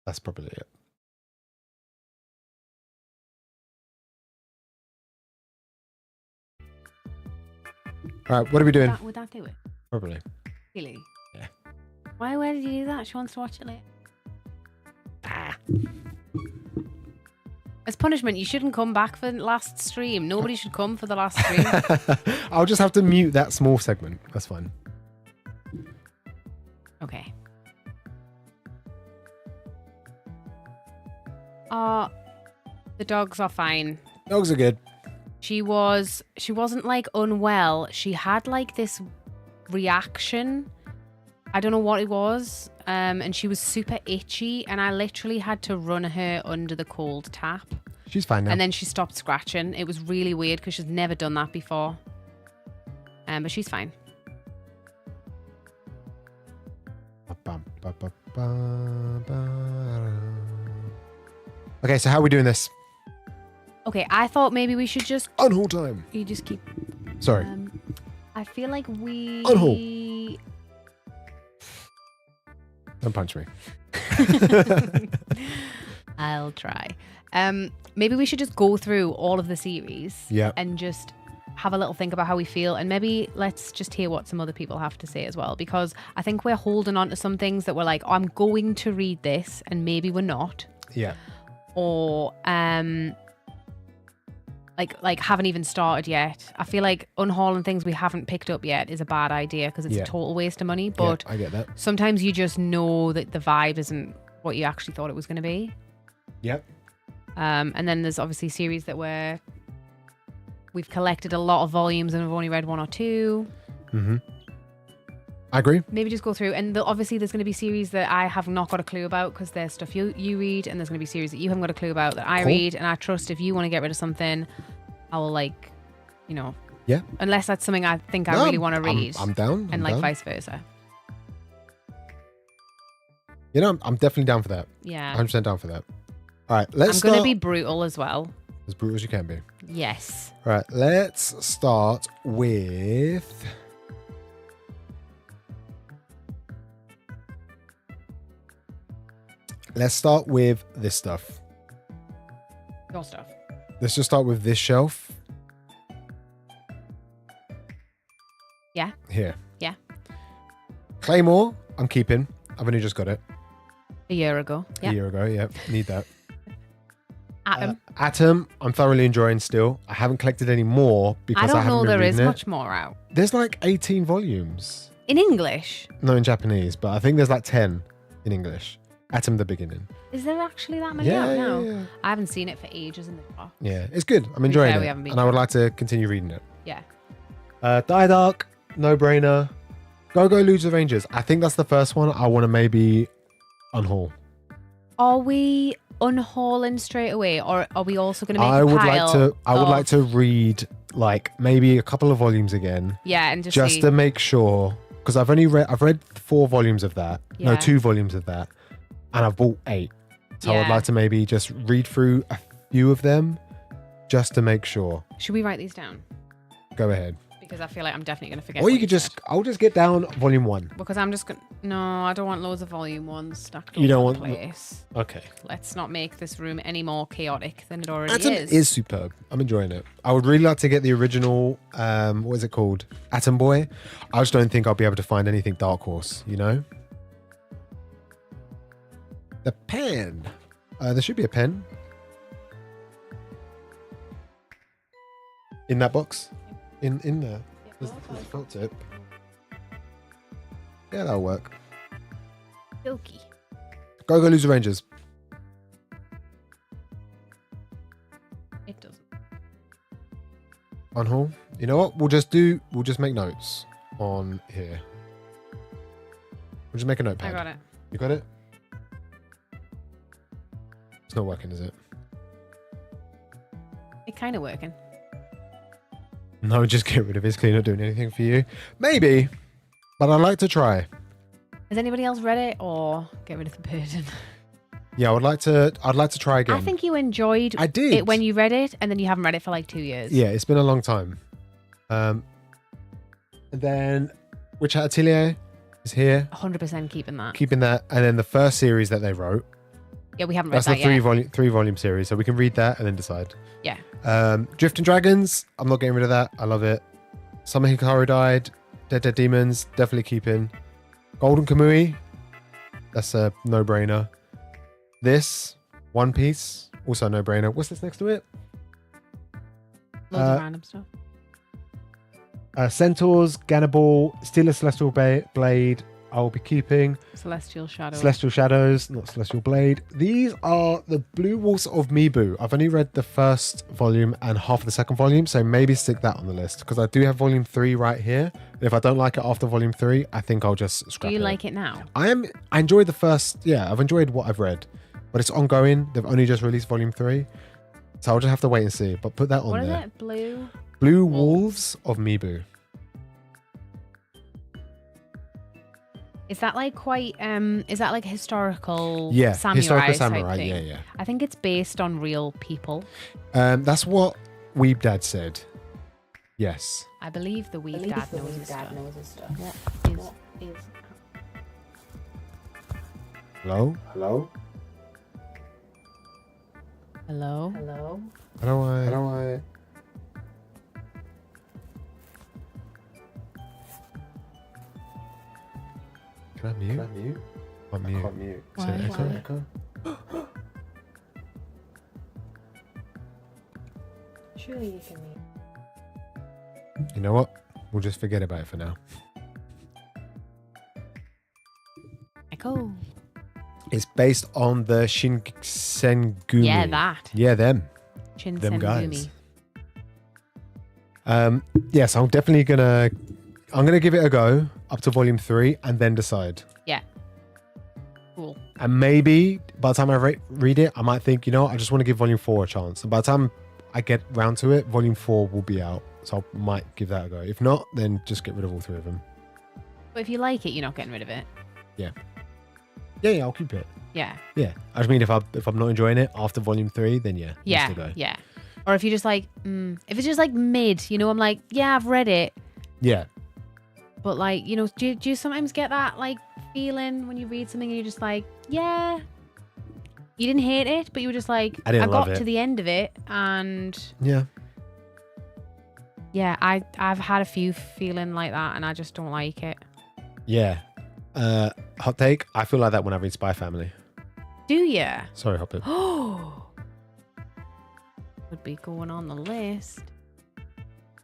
That's probably it. All right, what are we doing? Would that do it? Probably. Really? Yeah. Why did you do that? She wants to watch it later. As punishment, you shouldn't come back for the last stream. Nobody should come for the last stream. I'll just have to mute that small segment. That's fine. Okay. The dogs are fine. Dogs are good. She wasn't like unwell. She had like this reaction. I don't know what it was. And she was super itchy and I literally had to run her under the cold tap. She's fine now. And then she stopped scratching. It was really weird because she's never done that before. But she's fine. Okay, so how are we doing this? Okay, I thought maybe we should just... Unhaul time. You just keep... Sorry. I feel like we... Unhaul. Don't punch me. I'll try. Maybe we should just go through all of the series. Yeah. And just have a little think about how we feel. And maybe let's just hear what some other people have to say as well. Because I think we're holding on to some things that we're like, oh, I'm going to read this. And maybe we're not. Yeah. Or... like haven't even started yet. I feel like unhauling things we haven't picked up yet is a bad idea because it's a total waste of money. But I get that. Sometimes you just know that the vibe isn't what you actually thought it was going to be. Yep. And then there's obviously series that we've collected a lot of volumes and we've only read one or two. Mm-hmm. I agree. Maybe just go through. And obviously there's going to be series that I have not got a clue about because there's stuff you read, and there's going to be series that you haven't got a clue about that I read. And I trust if you want to get rid of something, I will yeah. Unless that's something I think I really want to read. I'm down. And I'm down. vice versa. You know, I'm definitely down for that. Yeah. 100% down for that. All right, let's start. I'm going to be brutal as well. As brutal as you can be. Yes. All right, let's start with Let's start with this stuff. Your stuff. Let's just start with this shelf. Yeah. Here. Yeah. Claymore, I'm keeping. I've only just got it. A year ago. Yeah. A year ago, yeah. Need that. Atom. Atom, I'm thoroughly enjoying still. I haven't collected any more because I I don't haven't know been there reading is it. much more out. There's like 18 volumes. In English? No, in Japanese, but I think there's like 10 in English. Atom the beginning. Is there actually that many Yeah, out yeah, now? yeah. I haven't seen it for ages in the box. Yeah, it's good. I'm enjoying fair, it. we haven't been And I would like to continue reading it. Yeah. Die Dark, no brainer. Go Loser Rangers. I think that's the first one I want to maybe unhaul. Are we unhauling straight away, or are we also going to make I a would pile like to of- read like maybe a couple of volumes again, Yeah, and just see. to make sure, because I've read 4 volumes of that. No, Yeah. 2 volumes of that, and I've bought 8. So I would Yeah. like to maybe just read through a few of them, just to make sure. Should we write these down? Go ahead. Because I feel like I'm definitely going to forget. Or you what could said. I'll just get down volume 1. Because I'm just going to... No, I don't want loads of volume ones stacked You all don't over the want- place. Okay. Let's not make this room any more chaotic than it already Atom is. is superb. I'm enjoying it. I would really like to get the original, what is it called? Atom Boy. I just don't think I'll be able to find anything Dark Horse, you know? The pen. There should be a pen. In that box? In there. There's a felt tip. Yeah, that'll work. Silky. Go Loser Rangers. It doesn't. Unhaul. You know what? We'll just make notes on here. We'll just make a notepad. I got it. You got it? It's not working, is it? It's kind of working. No, just get rid of it. It's clearly not doing anything for you. Maybe, but I'd like to try. Has anybody else read it, or get rid of the burden? Yeah, I'd like to try again. I think you enjoyed I did. it when you read it, and then you haven't read it for like 2 years. Yeah, it's been a long time. And then Witch Hat Atelier is here, 100% keeping that. keeping that, and then the first series that they wrote. Yeah, we haven't read That's the that yet. three volume series, so we can read that and then decide. Yeah. Drifting Dragons, I'm not getting rid of that. I love it. Summer Hikaru Died, Dead Demons, definitely keeping. Golden Kamui, that's a no-brainer. This, One Piece, also a no-brainer. What's this next to it? Loads of random stuff. Centaurs, Ganaball, Steal a Celestial Blade, I'll be keeping. Celestial Shadow. Celestial Shadows, not Celestial Blade. These are the Blue Wolves of Mibu. I've only read the first volume and half of the second volume, so maybe stick that on the list because I do have volume 3 right here. And if I don't like it after volume 3, I think I'll just scrap Do it. you like it now? I enjoyed the first, I've enjoyed what I've read, but it's ongoing. They've only just released volume 3, so I'll just have to wait and see. But put that on What is there. it? Blue? Blue Wolves of Mibu. Is that like quite is that like a historical Yeah, samurai historical type samurai. thing? Yeah. I think it's based on real people. That's what Weeb Dad said. Yes. I believe the Weeb Dad knows his stuff. What is Hello? Hello? How do I... Can I mute? I'm mute. Is it Why? echo? Surely you can mute. You know what? We'll just forget about it for now. Echo. It's based on the Shinsengumi. Yeah, that. Yeah, them. Shinsengumi. guys. Yes, I'm definitely gonna give it a go up to volume 3 and then decide. Yeah. Cool. And maybe by the time I read it, I might think, I just want to give volume 4 a chance. And by the time I get round to it, volume 4 will be out. So I might give that a go. If not, then just get rid of all 3 of them. But if you like it, you're not getting rid of it. Yeah, I'll keep it. Yeah. Yeah. I just mean if I'm not enjoying it after volume 3, then yeah. Yeah. Just a go. Yeah. Or if you're just like, if it's just like mid, I'm like, yeah, I've read it. Yeah. But like, do you sometimes get that like feeling when you read something and you're just like, yeah, You didn't hate it, but you were just like, I didn't love got it. to the end of it, and Yeah. yeah, I've had a few feeling like that, and I just don't like it. Yeah. Hot take. I feel like that when I read Spy Family. Do you? Sorry, Hopper. Oh, would be going on the list.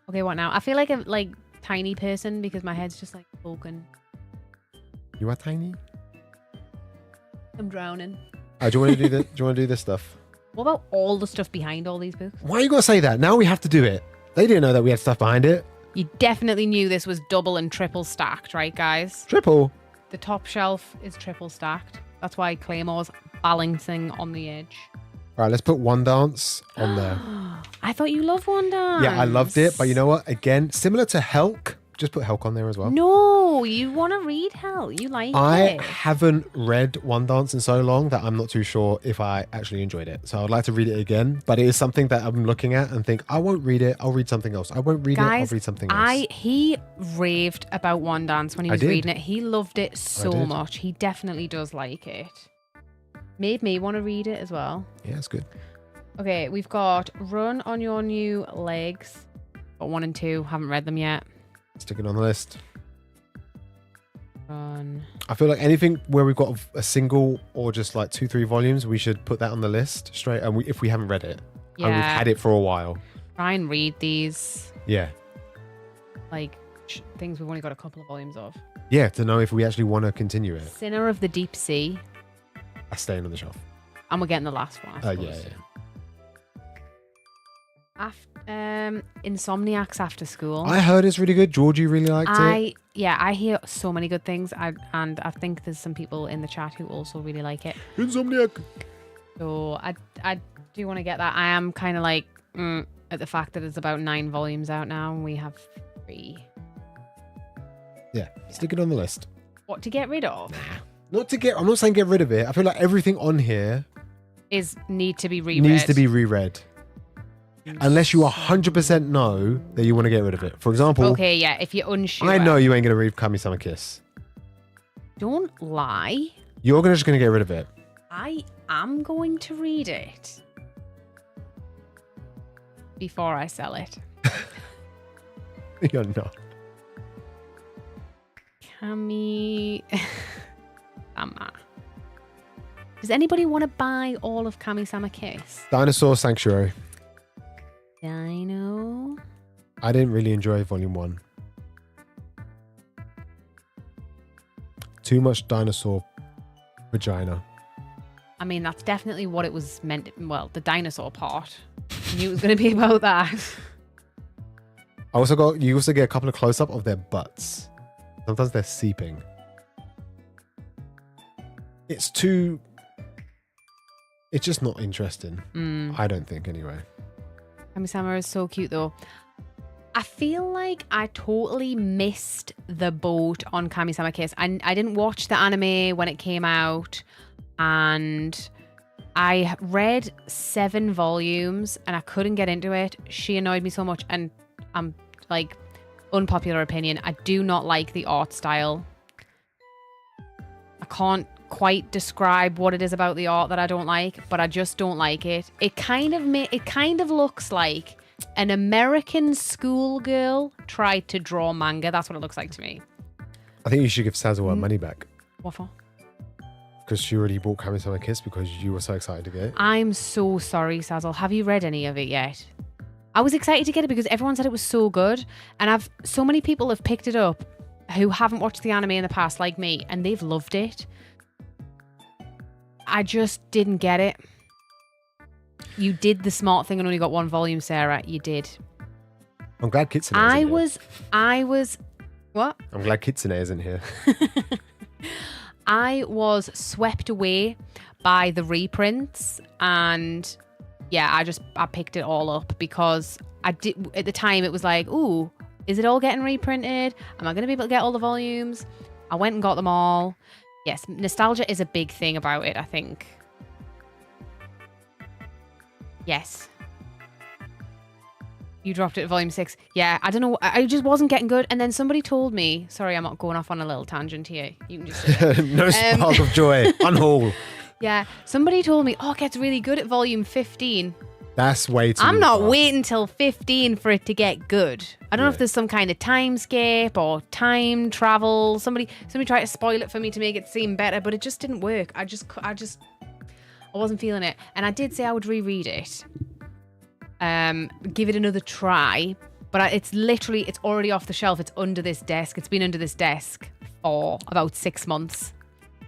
Okay, what now? I feel like a tiny person because my head's just like broken. You are tiny. I'm drowning. Do you want to do this? Do you want to do this stuff? What about all the stuff behind all these books? Why you gotta say that? Now we have to do it. They didn't know that we had stuff behind it. You definitely knew this was double and triple stacked, right, guys? Triple. The top shelf is triple stacked. That's why Claymore's balancing on the edge. All right, let's put One Dance on there. I thought you loved One Dance. Yeah, I loved it, but you know what? Again, similar to Helk, just put Helk on there as well. No, you want to read Hell. You like I it. haven't read One Dance in so long that I'm not too sure if I actually enjoyed it. So I'd like to read it again, but it is something that I'm looking at and think, I won't read it. I'll read something else. I won't read it. I'll read something else. He raved about One Dance when he was reading it. He loved it so much. He definitely does like it. Made me want to read it as well. Yeah, it's good. Okay, we've got Run on Your New Legs. Got 1 and 2. Haven't read them yet. Stick it on the list. Run. I feel like anything where we've got a single or just like 2-3 volumes, we should put that on the list straight. And if we haven't read it, and we've had it for a while. Try and read these. Yeah. Like things we've only got a couple of volumes of. Yeah, to know if we actually want to continue it. Sinner of the Deep Sea. That's staying on the shelf. And we're getting the last one, I suppose. Yeah. Insomniacs After School. I heard it's really good. Georgie really liked it. Yeah, I hear so many good things. And I think there's some people in the chat who also really like it. Insomniac. So I do want to get that. I am kind of like at the fact that it's about 9 volumes out now and we have 3. Yeah, stick it on the list. What to get rid of? I'm not saying get rid of it. I feel like everything on here needs to be reread. Needs to be reread. Unless you 100% know that you want to get rid of it. For example, okay, yeah, if you're unsure. I know you ain't going to read Kami-sama Kiss. Don't lie. You're just going to get rid of it. I am going to read it before I sell it. You're not. Kami-sama. Does anybody want to buy all of Kami-sama Kiss? Dinosaur Sanctuary. Dino. I didn't really enjoy Volume 1. Too much dinosaur vagina. I mean, that's definitely what it was meant. Well, the dinosaur part. I knew it was going to be about that. You also get a couple of close-up of their butts. Sometimes they're seeping. It's just not interesting. I don't think, anyway. Kami-sama is so cute, though. I feel like I totally missed the boat on Kami-sama Kiss. I didn't watch the anime when it came out, and I read 7 volumes, and I couldn't get into it. She annoyed me so much, and I'm like, unpopular opinion, I do not like the art style. I can't quite describe what it is about the art that I don't like, but I just don't like it. It kind of looks like an American schoolgirl tried to draw manga. That's what it looks like to me. I think you should give Sazawa her money back. What for? Because she already bought Kami-sama Kiss because you were so excited to get it. I'm so sorry, Sazzle. Have you read any of it yet? I was excited to get it because everyone said it was so good, and so many people have picked it up who haven't watched the anime in the past, like me, and they've loved it. I just didn't get it. You did the smart thing and only got 1 volume, Sarah. You did. I'm glad Kitsune I was what? I'm glad Kitsune isn't here. I was swept away by the reprints, and yeah, I picked it all up because I did at the time. It was like, ooh, is it all getting reprinted? Am I going to be able to get all the volumes? I went and got them all. Yes, nostalgia is a big thing about it, I think. Yes. You dropped it at volume 6. Yeah, I don't know. I just wasn't getting good. And then somebody told me, sorry, I'm not going off on a little tangent here. You can just No spark of joy. Unhaul. Yeah, somebody told me, it gets really good at volume 15. That's way too I'm not fast. waiting till 15 for it to get good. I don't know if there's some kind of timescape or time travel. Somebody tried to spoil it for me to make it seem better, but it just didn't work. I wasn't feeling it. And I did say I would reread it. Give it another try. But it's already off the shelf. It's under this desk. It's been under this desk for about 6 months.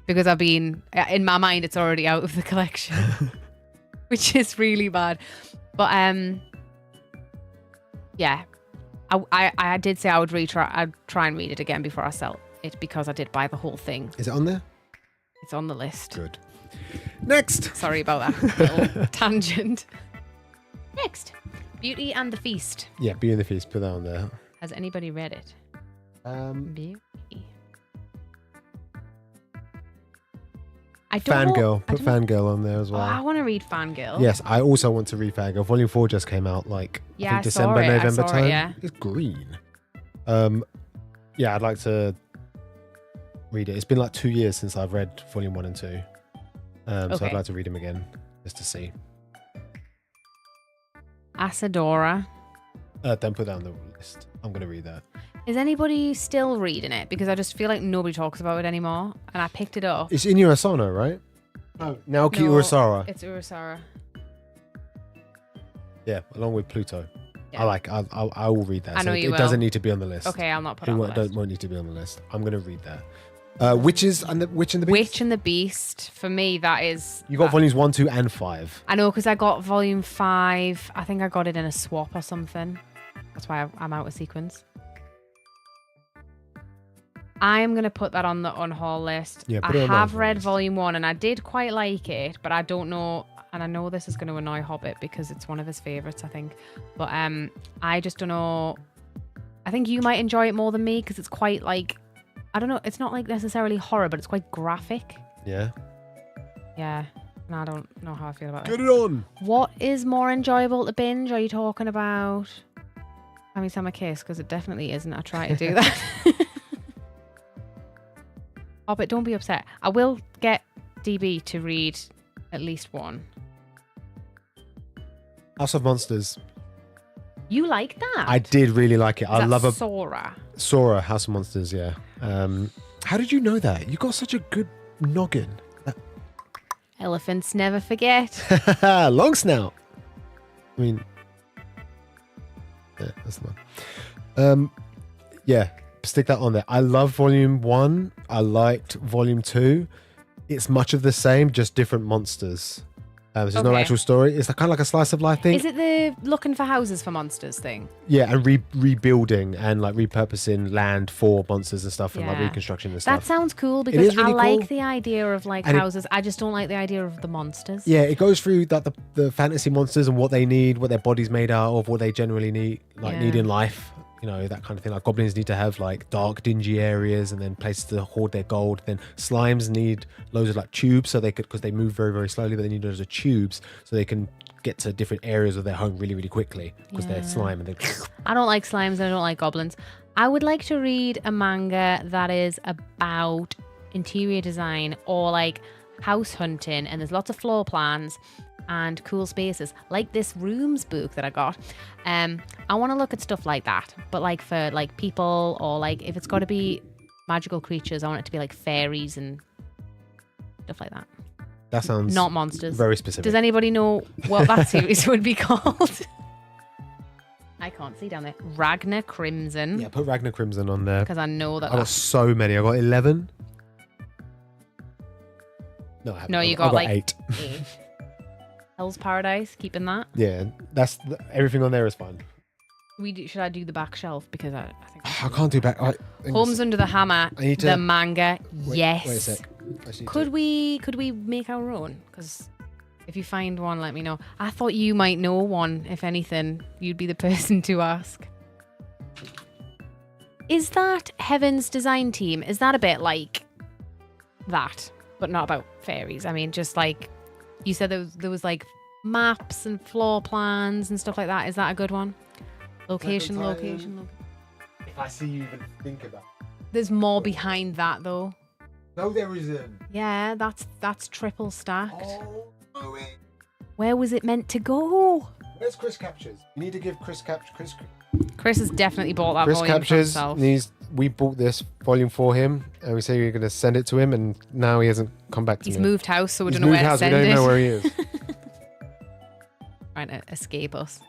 Because in my mind, it's already out of the collection. Which is really bad. But yeah. I did say I'd try and read it again before I sell it because I did buy the whole thing. Is it on there? It's on the list. Good. Next. Sorry about that little tangent. Next. Beauty and the Feast. Yeah, Beauty and the Feast. Put that on there. Has anybody read it? Beauty. I don't Fangirl. Put Fangirl on there as well. I want to read Fangirl. Yes, I also want to read Fangirl. Volume 4 just came out I think December, November time. Yeah. It's green. Yeah, I'd like to read it. It's been like 2 years since I've read Volume 1 and 2. So I'd like to read them again just to see. Asadora. Don't put that on the list. I'm going to read that. Is anybody still reading it? Because I just feel like nobody talks about it anymore. And I picked it up. It's Inu Asano, right? Oh, Naoki Urasara. It's Urasara. Yeah, along with Pluto. Yeah. I will read that. I know so you will. It doesn't need to be on the list. Okay, I'll not put it on the list. Won't need to be on the list. I'm going to read that. Witch and the Beast? Witch and the Beast. For me, that is... You got volumes 1, 2, and 5. I know, because I got volume 5. I think I got it in a swap or something. That's why I'm out of sequence. I'm going to put that on the unhaul list. Yeah, I have read volume 1 and I did quite like it, but I don't know, and I know this is going to annoy Hobbit because it's one of his favourites, I think. But I just don't know. I think you might enjoy it more than me because it's quite like, I don't know, it's not like necessarily horror, but it's quite graphic. Yeah. Yeah. And I don't know how I feel about it. Get it on! What is more enjoyable to binge? Are you talking about Kami-sama Kiss? Because it definitely isn't. I try to do that. Oh, but don't be upset. I will get DB to read at least one. House of Monsters. You like that? I did really like it. I love Sora, House of Monsters, yeah. How did you know that? You got such a good noggin. Elephants never forget. Long snout. I mean, yeah, that's the one. Yeah. Stick that on there. I love volume 1. I liked volume 2. It's much of the same, just different monsters. There's no actual story. It's kind of like a slice of life thing. Is it the looking for houses for monsters thing? Yeah, and rebuilding and like repurposing land for monsters and stuff, and like reconstruction and stuff. That sounds cool because really I like cool. the idea of like houses. I just don't like the idea of the monsters. Yeah, it goes through that the fantasy monsters and what they need, what their body's made out of, what they generally need in life. You know, that kind of thing. Like goblins need to have like dark, dingy areas and then places to hoard their gold. Then slimes need loads of like tubes so they could, because they move very, very slowly, but they need loads of tubes so they can get to different areas of their home really, really quickly because they're slime. And I don't like slimes and I don't like goblins. I would like to read a manga that is about interior design or like house hunting, and there's lots of floor plans and cool spaces, like this rooms book that I got. I want to look at stuff like that, but like for like people, or like if it's got to be magical creatures, I want it to be like fairies and stuff like that. That sounds not monsters. Very specific. Does anybody know what that series would be called? I can't see down there. Ragnar Crimson. Yeah, put Ragnar Crimson on there because I know that. I got so many. I got 11. No, I haven't. No, you got like 8. Hell's Paradise, keeping that. Yeah, everything on there is fine. Should I do the back shelf because I think I can't do back. Homes Under the Hammer. The manga. Yes. Wait a sec. Could we make our own? Because if you find one, let me know. I thought you might know one. If anything, you'd be the person to ask. Is that Heaven's design team? Is that a bit like that, but not about fairies? I mean, just like. You said there was like maps and floor plans and stuff like that. Is that a good one? Location. If I see you even think about it. There's more behind that though. No, there isn't. Yeah, that's triple stacked. Oh, no, Where was it meant to go? where's Chris Captures? You need to give Chris Chris has definitely bought that Chris volume for Captures himself. we bought this volume for him, and we say we are going to send it to him, and now he hasn't come back to He's me. moved house, so we He's don't know moved where to house, send we don't it. know where he is. Trying to escape us.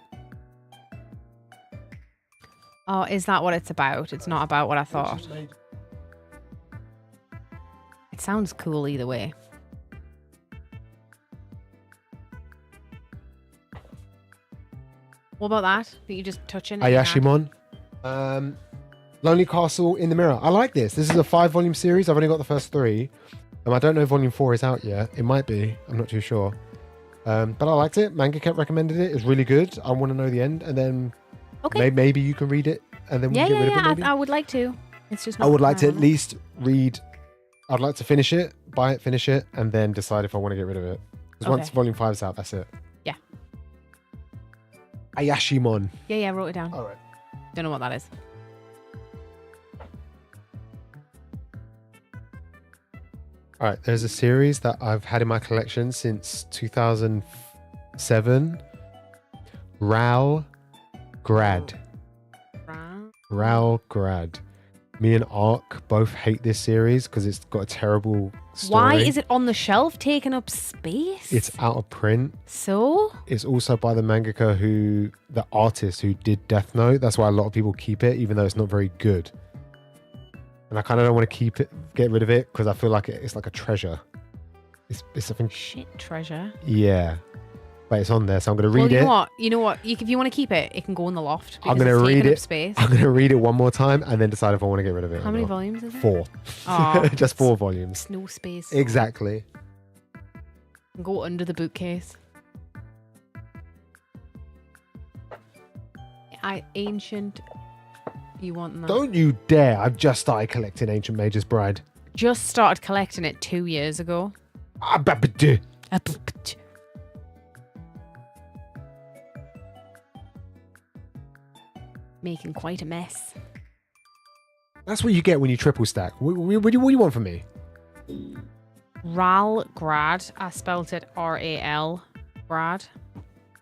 Oh, is that what it's about? It's not about what I thought. It sounds cool either way. What about that? That you just touching? Ayashimon. Lonely Castle in the Mirror. I like this. This is a 5-volume series. I've only got the first 3. I don't know if volume 4 is out yet. It might be. I'm not too sure. But I liked it. Manga kept recommended it. It's really good. I want to know the end, and then maybe you can read it, and then we'll get rid of it. Maybe? I would like to. It's just. I would like to at least read. I'd like to finish it, buy it, finish it, and then decide if I want to get rid of it. Because once volume 5 is out, that's it. Yeah. Ayashimon. Yeah, I wrote it down. All right. Don't know what that is. All right, there's a series that I've had in my collection since 2007. Ral Grad. Ral Grad. Me and Ark both hate this series because it's got a terrible story. Why is it on the shelf taking up space? It's out of print. So? It's also by the mangaka the artist who did Death Note. That's why a lot of people keep it, even though it's not very good. And I kind of don't want to get rid of it, because I feel like it's like a treasure. It's something. Shit treasure. Yeah. But it's on there, so I'm going to read it. You know what? If you want to keep it, it can go in the loft. I'm going to read it. Space. I'm going to read it one more time and then decide if I want to get rid of it. How many volumes is it? 4. Oh, just 4 volumes. No space. Exactly. Go under the bookcase. Ancient. You want that? Don't you dare. I've just started collecting Ancient Mage's Bride. Just started collecting it 2 years ago. Making quite a mess. That's what you get when you triple stack. What do you want from me? Ral Grad. I spelt it R-A-L. Grad.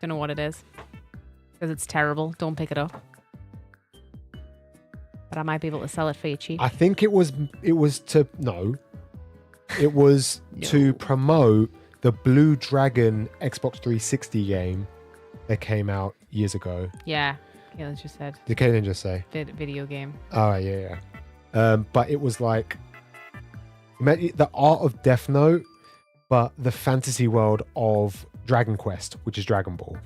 Don't know what it is. Because it's terrible. Don't pick it up. But I might be able to sell it for you cheap. I think it was to to promote the Blue Dragon Xbox 360 game that came out years ago. Yeah, Kaylin just said. Did Kaylin just say? Video game. Oh, yeah. But it was like the art of Death Note, but the fantasy world of Dragon Quest, which is Dragon Ball.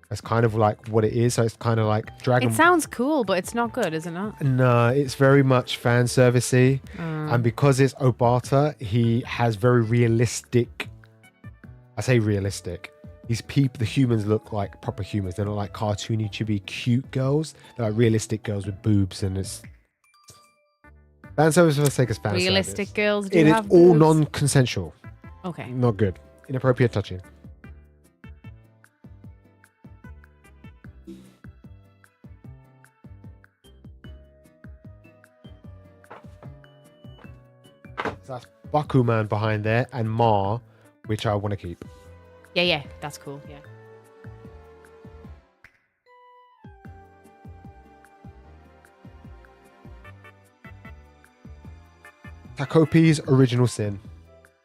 That's kind of like what it is. So it's kind of like Dragon. It sounds cool, but it's not good, is it not? No, it's very much fan servicey, and because it's Obata, he has very realistic. I say realistic. The humans look like proper humans. They're not like cartoony, chibi, cute girls. They're like realistic girls with boobs, and it's fan service for the sake of fan service. Realistic girls. It is all non-consensual. Okay. Not good. Inappropriate touching. So that's Bakuman behind there, and Ma, which I want to keep. Yeah, that's cool. Yeah. Takopi's Original Sin.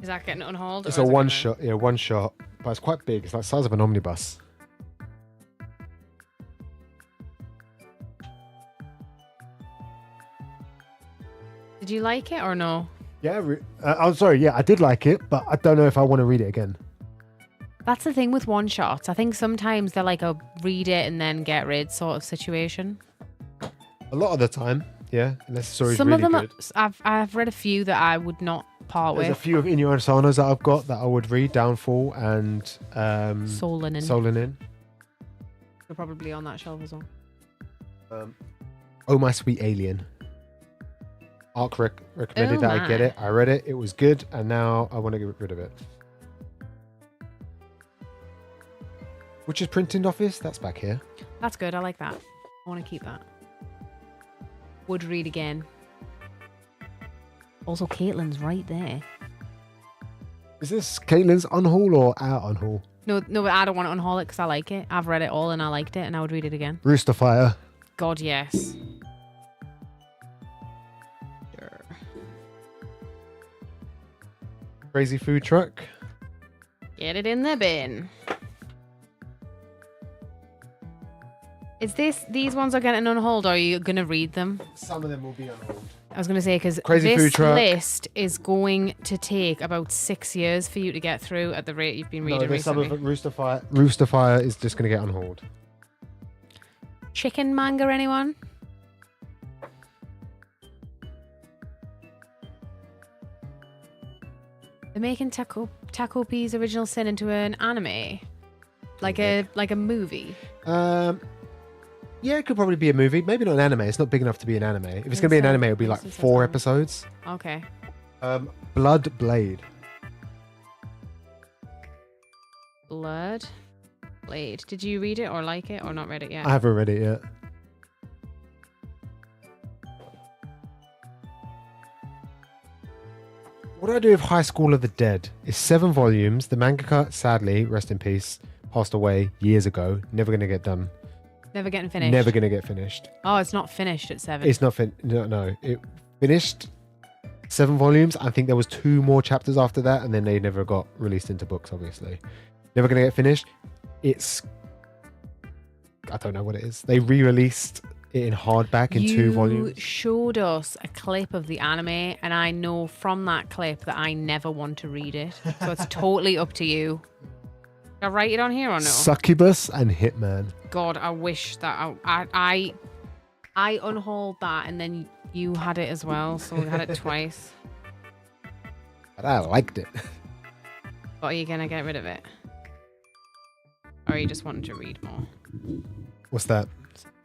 Is that getting unhauled? It's a one shot. Yeah, one shot. But it's quite big. It's like the size of an omnibus. Did you like it or no? Yeah, I'm sorry. Yeah, I did like it, but I don't know if I want to read it again. That's the thing with one shots. I think sometimes they're like a read it and then get rid sort of situation. A lot of the time, yeah. Unless the story's Some really of them, good. I've read a few that I would not part There's with. a few of Inyo Asano's that I've got that I would read. Downfall and Solinin. They're probably on that shelf as well. Oh My Sweet Alien. Ark recommended Oh that I get my. it. I read it. It was good, and now I want to get rid of it. Which is Printing Office. That's back here. That's good. I like that. I want to keep that. Would read again. Also, Caitlin's right there. Is this Caitlin's Unhaul or our Unhaul? No, but I don't want to unhaul it because I like it. I've read it all and I liked it, and I would read it again. Rooster Fire. God, yes. Crazy food truck. Get it in the bin. Is these ones are getting unhauled, or are you going to read them? Some of them will be unhauled. I was going to say, because Crazy food this truck. list is going to take about 6 years for you to get through at the rate you've been reading there's some recently. of it. Rooster Fire. Rooster Fire is just going to get unhauled. Chicken manga, anyone? They're making Taco P's Original Sin into an anime, like a movie. Yeah, it could probably be a movie. Maybe not an anime. It's not big enough to be an anime. If it's going to be an anime, it'll be like 4 episodes. Okay. Blood Blade. Blood Blade. Did you read it or like it or not read it yet? I haven't read it yet. What do I do with High School of the Dead? It's 7 volumes. The mangaka, sadly, rest in peace, passed away years ago. Never going to get done. Never getting finished. Never going to get finished. Oh, it's not finished at 7. It's not no. It finished 7 volumes. I think there was 2 more chapters after that, and then they never got released into books, obviously. Never going to get finished. I don't know what it is. They re-released it in hardback in 2 volumes. You showed us a clip of the anime, and I know from that clip that I never want to read it. So it's totally up to you. Should I write it on here or no? Succubus and Hitman. God, I wish that I unhauled that, and then you had it as well, so we had it twice. But I liked it. But are you gonna get rid of it, or are you just wanting to read more? What's that?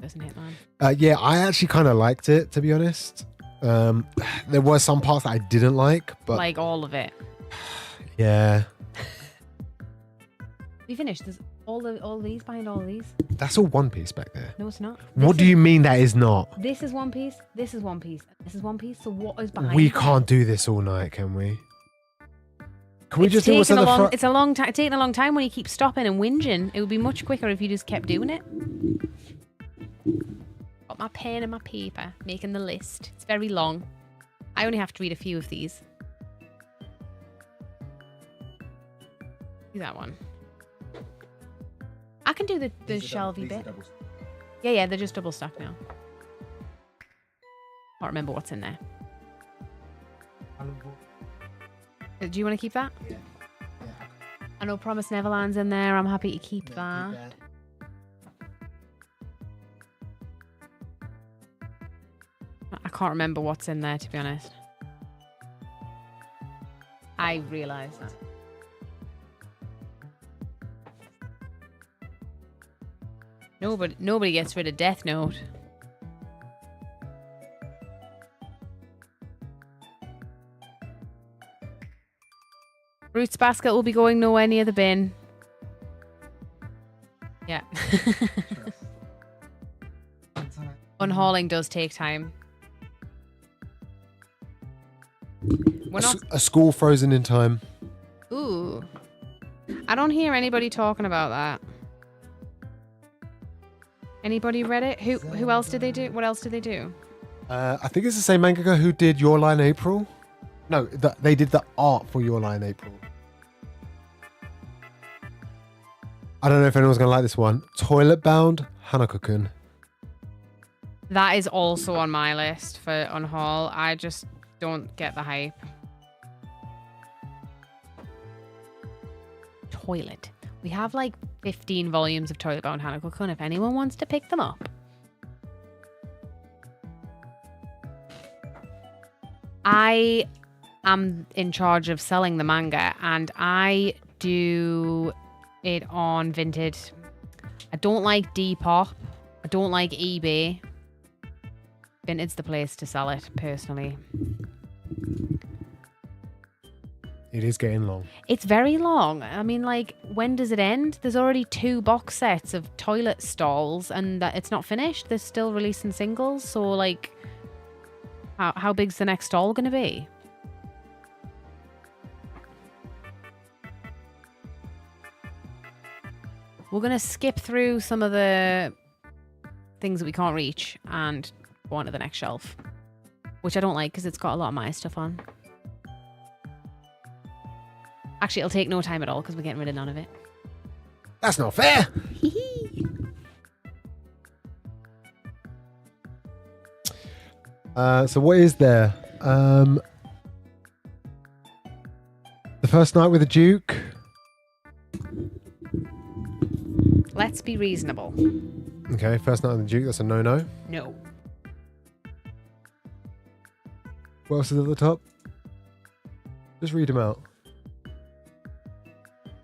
Doesn't Hitman? Yeah, I actually kind of liked it, to be honest. There were some parts that I didn't like, but Like all of it. yeah, We finished. There's all these behind all of these. that's all One Piece back there. No, it's not. What do you mean that is not? This is One Piece. This is One Piece. This is One Piece. So what is behind? We it? can't do this all night, can we? Can we It's just do what's taking on a the long. front? It's a long time. Taking a long time when you keep stopping and whinging. It would be much quicker if you just kept doing it. Got my pen and my paper, making the list. It's very long. I only have to read a few of these. Do that one. I can do the shelvy bit. Yeah, they're just double stacked now. Can't remember what's in there. Do you want to keep that? Yeah. I know Promise Neverland's in there. I'm happy to keep that. I can't remember what's in there, to be honest. I realise that. Nobody gets rid of Death Note. Roots basket will be going nowhere near the bin. Yeah. Unhauling does take time. We're not. A school frozen in time. Ooh. I don't hear anybody talking about that. Anybody read it? Who else did they do? What else did they do? I think it's the same mangaka who did Your Lie in April. No, they did the art for Your Lie in April. I don't know if anyone's going to like this one. Toilet Bound Hanako-kun. That is also on my list for Unhaul. I just don't get the hype. Toilet. We have like 15 volumes of Toilet Bound Hanako-kun if anyone wants to pick them up. I am in charge of selling the manga, and I do it on Vinted. I don't like Depop. I don't like eBay. Vinted's the place to sell it, personally. It is getting long. It's very long. I mean, like, when does it end? There's already 2 box sets of toilet stalls, and it's not finished. They're still releasing singles. So, like, how big's the next stall going to be? We're going to skip through some of the things that we can't reach and go on to the next shelf, which I don't like because it's got a lot of my stuff on. Actually, it'll take no time at all because we're getting rid of none of it. That's not fair. So what is there? The first night with the Duke. Let's be reasonable. Okay, first night with the Duke. That's a no-no. No. What else is at the top? Just read them out.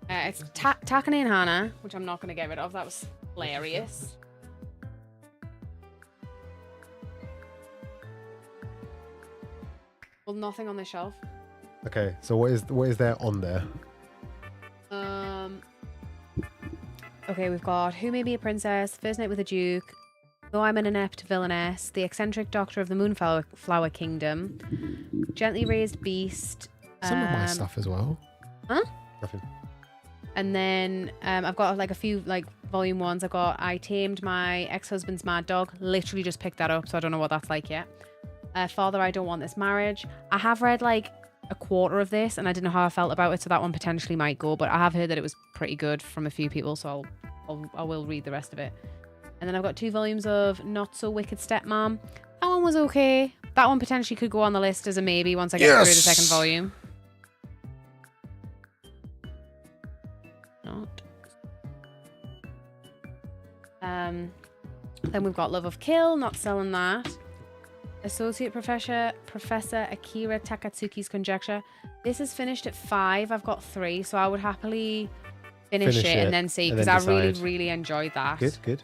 It's Takane and Hana, which I'm not going to get rid of. That was hilarious. Well, nothing on the shelf. Okay, so what is there on there? Okay, we've got Who May Be a Princess, First Night with a Duke, Though I'm an Inept Villainess, The Eccentric Doctor of the Moonflower Kingdom, Gently Raised Beast. Some of my stuff as well. Huh? Nothing. And then I've got like a few like volume ones. I've got I Tamed My Ex-Husband's Mad Dog. Literally just picked that up, so I don't know what that's like yet. Father, I Don't Want This Marriage. I have read like a quarter of this and I didn't know how I felt about it, so that one potentially might go, but I have heard that it was pretty good from a few people, so I will read the rest of it. And then I've got 2 volumes of Not So Wicked Stepmom. That one was okay. That one potentially could go on the list as a maybe once I get through the second volume. Not. Then we've got Love of Kill, not selling that. Associate Professor Akira Takatsuki's Conjecture. This is finished at 5. I've got 3, so I would happily finish it and then see, because I really enjoyed that. Good.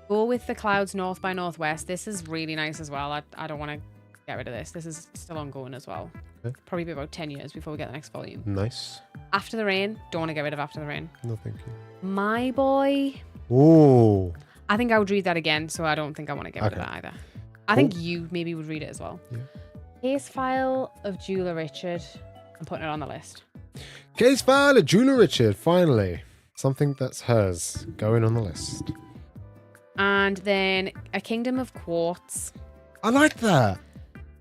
Go with the Clouds North by Northwest. This is really nice as well. I don't want to get rid of this. This is still ongoing as well. Okay. Probably be about 10 years before we get the next volume. Nice. After the Rain. Don't want to get rid of After the Rain. No, thank you. My Boy. Oh. I think I would read that again, so I don't think I want to get rid of that either. I think you maybe would read it as well. Yeah. Case File of Julia Richard. I'm putting it on the list. Case File of Julia Richard. Finally. Something that's hers. Going on the list. And then A Kingdom of Quartz. I like that.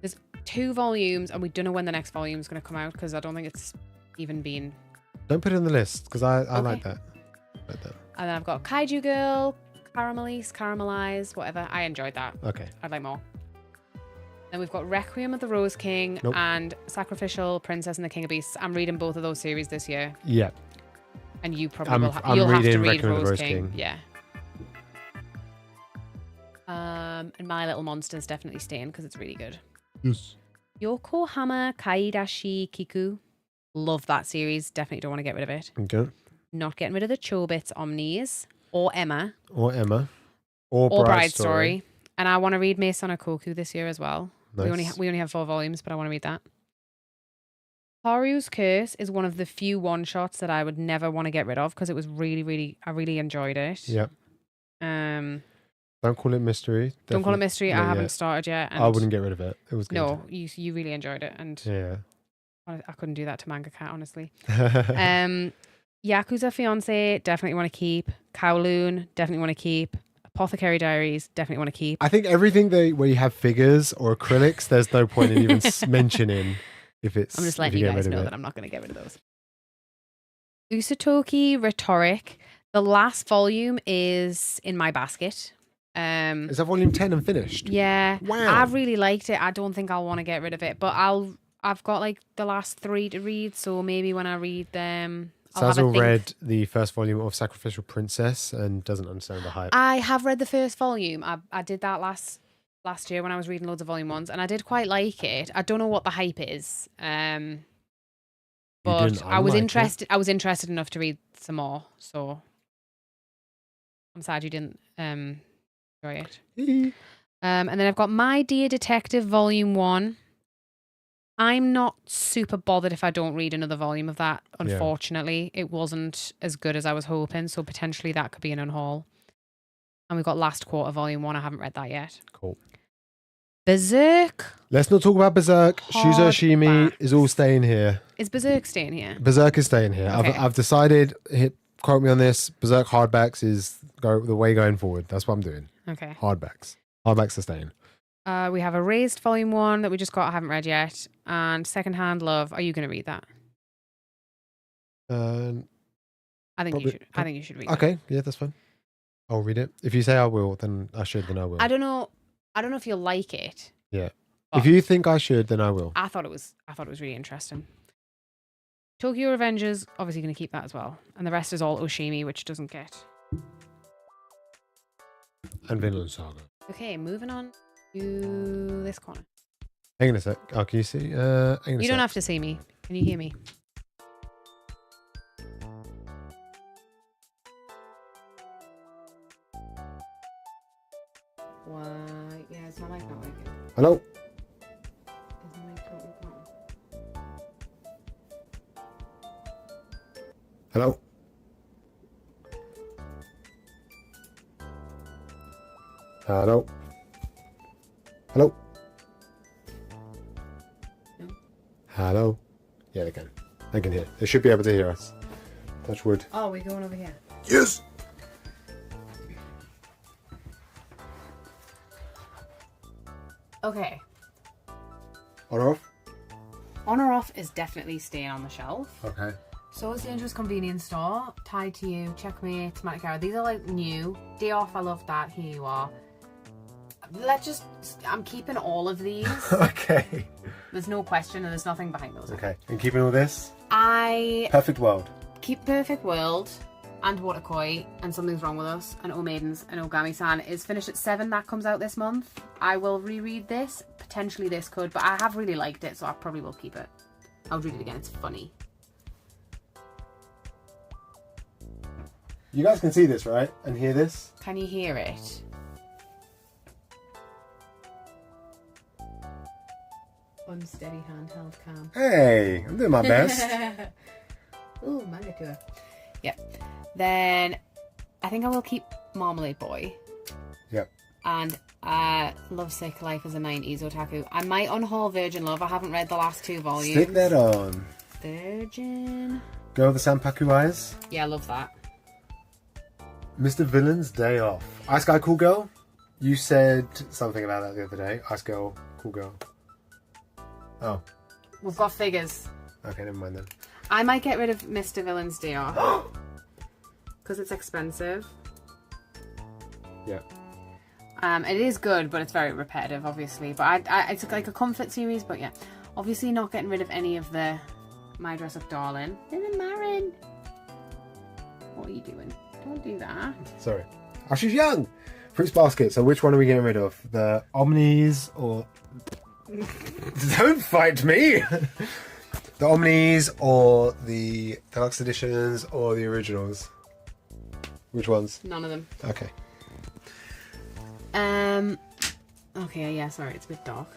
There's 2 volumes and we don't know when the next volume is going to come out because I don't think it's even been... Don't put it on the list because I like that. And then I've got Kaiju Girl, Caramelize, whatever. I enjoyed that. Okay. I'd like more. Then we've got Requiem of the Rose King and Sacrificial Princess and the King of Beasts. I'm reading both of those series this year. Yeah. And you probably will you'll have to read Rose King. Yeah. And My Little Monster's definitely staying because it's really good. Yes. Yokohama Kaidashi Kiku. Love that series. Definitely don't want to get rid of it. Okay. Not getting rid of the Chobits Omnis or Emma. Or Bride Story. And I want to read Maison Koku this year as well. Nice. We only have 4 volumes, but I want to read that. Haru's Curse is one of the few one-shots that I would never want to get rid of because it was I really enjoyed it. Yeah. Don't call it mystery. Don't call it mystery. I haven't started yet. And I wouldn't get rid of it. It was good. No, you really enjoyed it, and yeah, I couldn't do that to Manga Cat, honestly. Yakuza Fiance, definitely want to keep. Kowloon, definitely want to keep. Apothecary Diaries, definitely want to keep. I think everything where you have figures or acrylics, there's no point in even mentioning if it's. I'm just letting you guys know that I'm not going to get rid of those. Usatoki Rhetoric. The last volume is in my basket. Is that volume 10 and finished? Yeah. Wow. I really liked it. I don't think I'll want to get rid of it, but I've got like the last 3 to read, so maybe when I read them, Sazil read the first volume of Sacrificial Princess and doesn't understand the hype. I have read the first volume. I did that last year when I was reading loads of volume 1s, and I did quite like it. I don't know what the hype is. But I was interested. I was interested enough to read some more, so I'm sad you didn't enjoy it. And then I've got My Dear Detective Volume 1. I'm not super bothered if I don't read another volume of that, unfortunately. Yeah. It wasn't as good as I was hoping, so potentially that could be an unhaul. And we've got Last Quarter Volume 1. I haven't read that yet. Cool. Berserk. Let's not talk about Berserk. Shuzo Shimi is all staying here. Is Berserk staying here? Berserk is staying here. Okay. I've decided quote me on this. Berserk hardbacks is the way going forward. That's what I'm doing. Okay. Hardbacks. Hardbacks are staying. We have Erased Volume 1 that we just got. I haven't read yet. And Secondhand Love. Are you going to read that? I think you should. I think you should read that. Okay. Yeah, that's fine. I'll read it. If you say I will, then I should, then I will. I don't know if you'll like it. Yeah. If you think I should, then I will. I thought it was really interesting. Tokyo Revengers, obviously going to keep that as well. And the rest is all Oshimi, which doesn't get. And Vinland Saga. Okay, moving on to this corner. Hang on a sec. Oh, can you see? You don't have to see me. Can you hear me? Why? Yeah, is my mic not working? Hello? Is my mic totally gone? Hello? Hello? Hello? No. Hello? Yeah, they can. They can hear. They should be able to hear us. Touch wood. Oh, we're going over here. Yes! Okay. On or off? On or Off is definitely staying on the shelf. Okay. So is Dangerous Convenience Store, Tied to You, Checkmate, Tomatic Arrow. These are like new. Day Off, I love that. Here you are. I'm keeping all of these. Okay. There's no question and there's nothing behind those. Okay. And keeping all this? I Perfect World. keep Perfect World and Waterkoi and Something's Wrong with Us and Oh Maidens and Ogami-san is finished at 7. That comes out this month. I will reread this. Potentially this could, but I have really liked it, so I probably will keep it. I'll read it again. It's funny. You guys can see this, right? And hear this? Can you hear it? Unsteady handheld cam. Hey, I'm doing my best. Ooh, Manga tour. Yep. Then I think I will keep Marmalade Boy. Yep. And Lovesick Life as a 90s Otaku. I might unhaul Virgin Love. I haven't read the last 2 volumes. Stick that on. Virgin. Girl with the Sanpaku Eyes. Yeah, I love that. Mr. Villain's Day Off. Ice Guy Cool Girl. You said something about that the other day. Ice Girl, Cool Girl. Oh. We've got figures. Okay, never mind then. I might get rid of Mr. Villain's Day Off. Because it's expensive. Yeah. It is good, but it's very repetitive, obviously. But it's like a comfort series, but yeah. Obviously not getting rid of any of the My Dress Up Darling. There's a Marin. What are you doing? Don't do that. Sorry. Oh, she's young! Fruits Basket. So which one are we getting rid of? The Omnis or... Don't fight me! The Omnis or the deluxe editions or the originals? Which ones? None of them. Okay. Okay, yeah, sorry, it's a bit dark.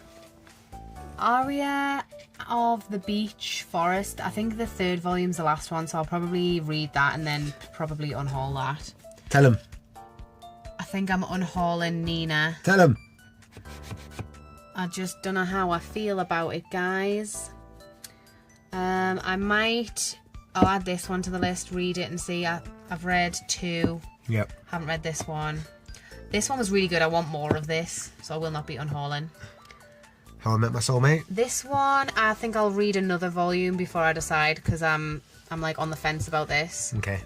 Aria of the Beach Forest. I think the 3rd volume's the last one, so I'll probably read that and then probably unhaul that. Tell him. I think I'm unhauling Nina. Tell him. I just don't know how I feel about it, guys. I'll add this one to the list, read it and see. I've read 2. Yep. Haven't read this one. This one was really good. I want more of this, so I will not be unhauling. How I Met My Soulmate. This one, I think I'll read another volume before I decide, because I'm like on the fence about this. Okay.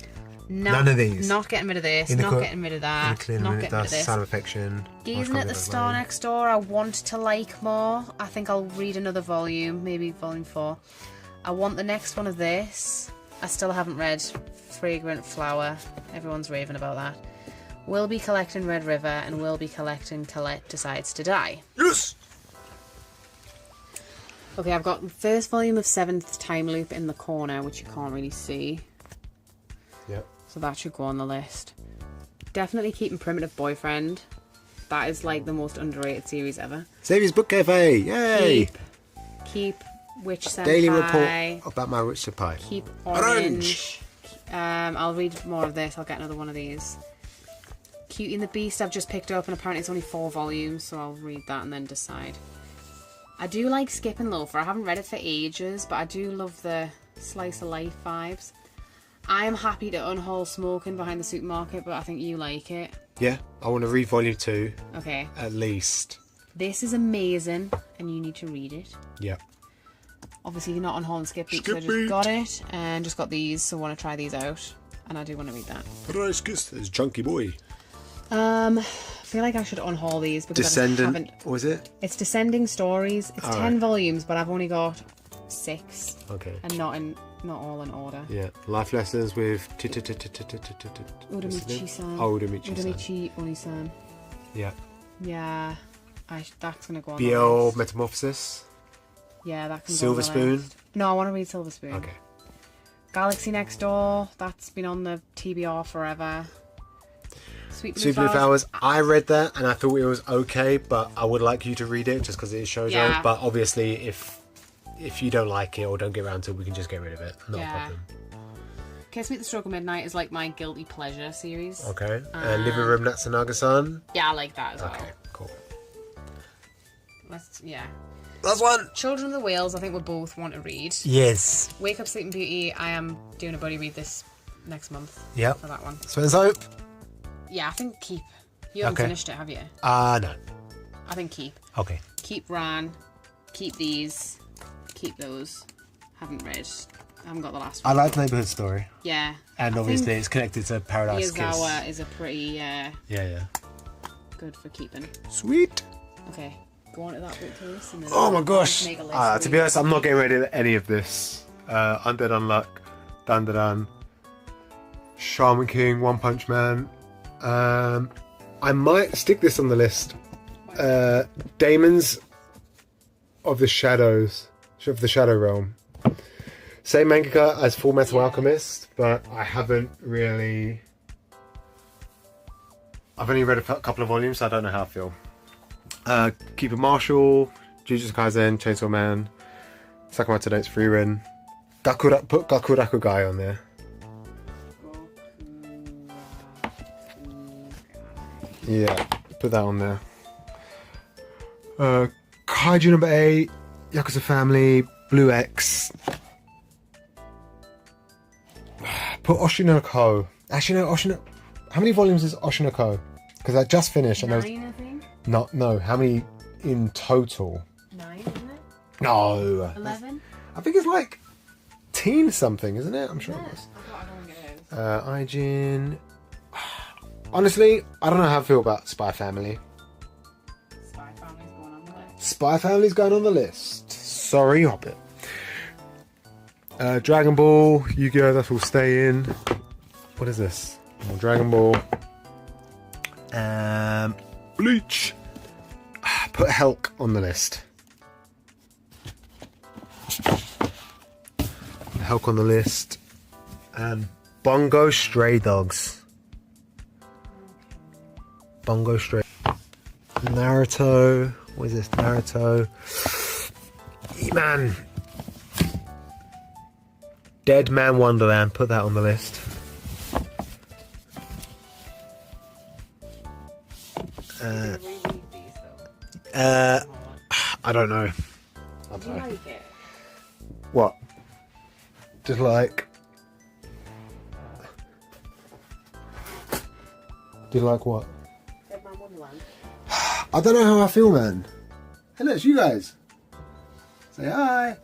None of these. Not getting rid of this. Not getting rid of that. Not getting rid of this. Sound of Affection. Gazing at the Star Next Door. I want to like more. I think I'll read another volume, maybe volume 4. I want the next one of this. I still haven't read Fragrant Flower. Everyone's raving about that. We'll be collecting Red River, and we'll be collecting Colette Decides to Die. Yes! Okay, I've got the first volume of 7th Time Loop in the corner, which you can't really see. Yep. So that should go on the list. Definitely keeping Primitive Boyfriend. That is like the most underrated series ever. Saviour's Book Cafe! Yay! Keep Witch Senpai. Daily report about my Witch Senpai. Keep Orange. I'll read more of this. I'll get another one of these. Cutie and the Beast I've just picked up, and apparently it's only 4 volumes, so I'll read that and then decide. I do like Skip and Loafer. I haven't read it for ages, but I do love the slice of life vibes. I am happy to unhaul Smoking Behind the Supermarket, but I think you like it. Yeah, I want to read volume 2. Okay. At least. This is amazing, and you need to read it. Yeah. Obviously, you're not unhauling Skip Beat, so I just got it, and just got these, so I want to try these out. And I do want to read that. It's Junkie Boy. I feel like I should unhaul these because Descendant. I haven't. What was it? It's Descending Stories. It's 10 volumes, but I've only got 6. Okay. And not all in order. Yeah. Life lessons with Uramichi-san. Uramichi-san. Oni-san. Yeah. Yeah. That's gonna go on. BL Metamorphosis. Yeah, that can Silver go on the Spoon. list. No, I want to read Silver Spoon. Okay. Galaxy Next Door. That's been on the TBR forever. Sweet Blue Super Flowers. I read that and I thought it was okay, but I would like you to read it just because it is shoujo. Yeah. But obviously, if you don't like it or don't get around to it, we can just get rid of it. Not a problem. Kiss Me at the Stroke of Midnight is like my guilty pleasure series. Okay. Living Room Natsunaga-san. Yeah, I like that as well. Okay, cool. Last one. Children of the Whales, I think we both want to read. Yes. Wake Up Sleeping Beauty, I am doing a buddy read this next month. Yep. For that one. Sweat Soap. Yeah, I think keep. You haven't finished it, have you? No. I think keep. Okay. Keep Ran. Keep these. Keep those. Haven't read. I haven't got the last I one. like Neighborhood Story. Yeah. And I obviously think it's connected to Paradise Kiss. Miyazawa is a pretty Yeah. good for keeping. Sweet. Okay. Go on to that book to us. And then Oh my gosh. make a list To be honest, I'm not getting rid of any of this. Undead Unluck, Dandadan, Shaman King, One Punch Man. I might stick this on the list. Daemons of the Shadows, of the Shadow Realm. Same mangaka as Full Metal Alchemist, but I haven't really. I've only read a couple of volumes, so I don't know how I feel. Keeper Marshall, Jujutsu Kaisen, Chainsaw Man, Sakamoto Dates Frieren. Put Gakuraku Guy on there. Yeah, put that on there. Kaiju number 8, Yakuza Family, Blue X. Put Oshinoko. Actually, no, Oshinoko. How many volumes is Oshinoko? Because I just finished. 9, I think. No. How many in total? 9, isn't it? No. 11. I think it's like teen something, isn't it? I'm sure it was. I don't get it. Aijin. Honestly, I don't know how I feel about Spy Family. Spy Family's going on the list. Spy Family's going on the list. Sorry, Hobbit. Dragon Ball, Yu-Gi-Oh! That's all staying. What is this? More Dragon Ball. Bleach. Put Hulk on the list. Hulk on the list. And Bongo Stray Dogs. Bongo Stray. Naruto. What is this? Naruto. E-Man. Dead Man Wonderland. Put that on the list. I don't know. Do you like it? What? Just like. Do you like what? Dead Man Wonderland. I don't know how I feel, man. Hey, look, it's you guys. Say hi.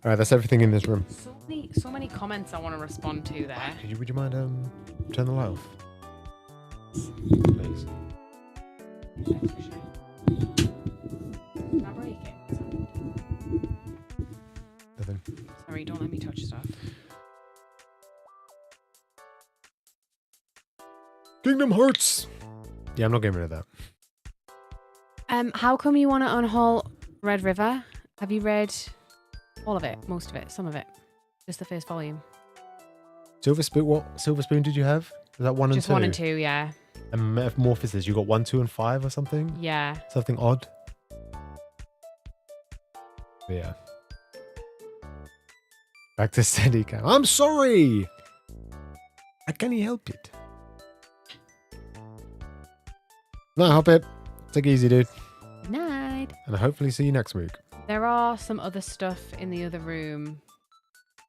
All right, that's everything in this room. So many comments I want to respond to there. Would you mind turn the light off, please? Can I break it? Nothing. Sorry, don't let me touch stuff. Kingdom Hearts. Yeah, I'm not getting rid of that. How come you want to unhaul Red River? Have you read all of it, most of it, some of it? Just the first volume. Silver Spoon. What Silver Spoon did you have? Was that 1 and 2? Just 1 and 2, yeah. And Metamorphosis, you got 1, 2, and 5 or something? Yeah. Something odd. Yeah. Back to Steadicam. I'm sorry! I can't help it. No, hop it. Take it easy, dude. Night. And I'll hopefully see you next week. There are some other stuff in the other room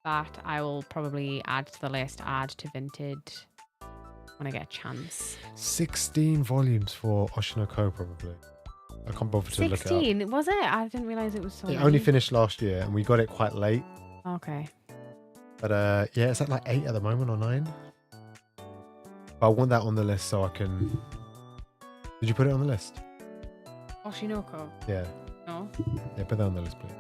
that I will probably add to the list, add to Vinted when I get a chance. 16 volumes for Oshinoko, probably. I can't bother to look it up. 16? Was it? I didn't realize it was so It many. only finished last year, and we got it quite late. Okay. But yeah, it's at like 8 at the moment, or 9. But I want that on the list so I can... Did you put it on the list? Oshinoko? Yeah. No? Yeah, put that on the list, please.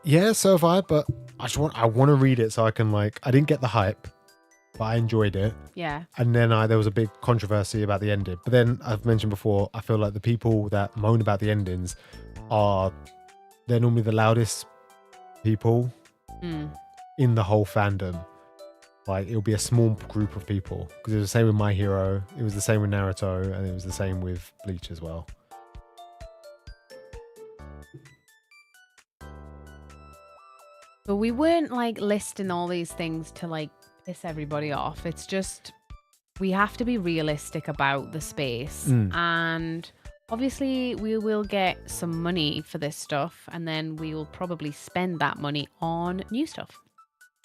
Yeah, so have I, but I want to read it so I can, like... I didn't get the hype, but I enjoyed it. Yeah. And then there was a big controversy about the ending. But then, I've mentioned before, I feel like the people that moan about the endings they're normally the loudest people in the whole fandom. Like, it'll be a small group of people. Because it was the same with My Hero, it was the same with Naruto, and it was the same with Bleach as well. But we weren't, like, listing all these things to, like, piss everybody off. It's just, we have to be realistic about the space. And obviously, we will get some money for this stuff, and then we will probably spend that money on new stuff.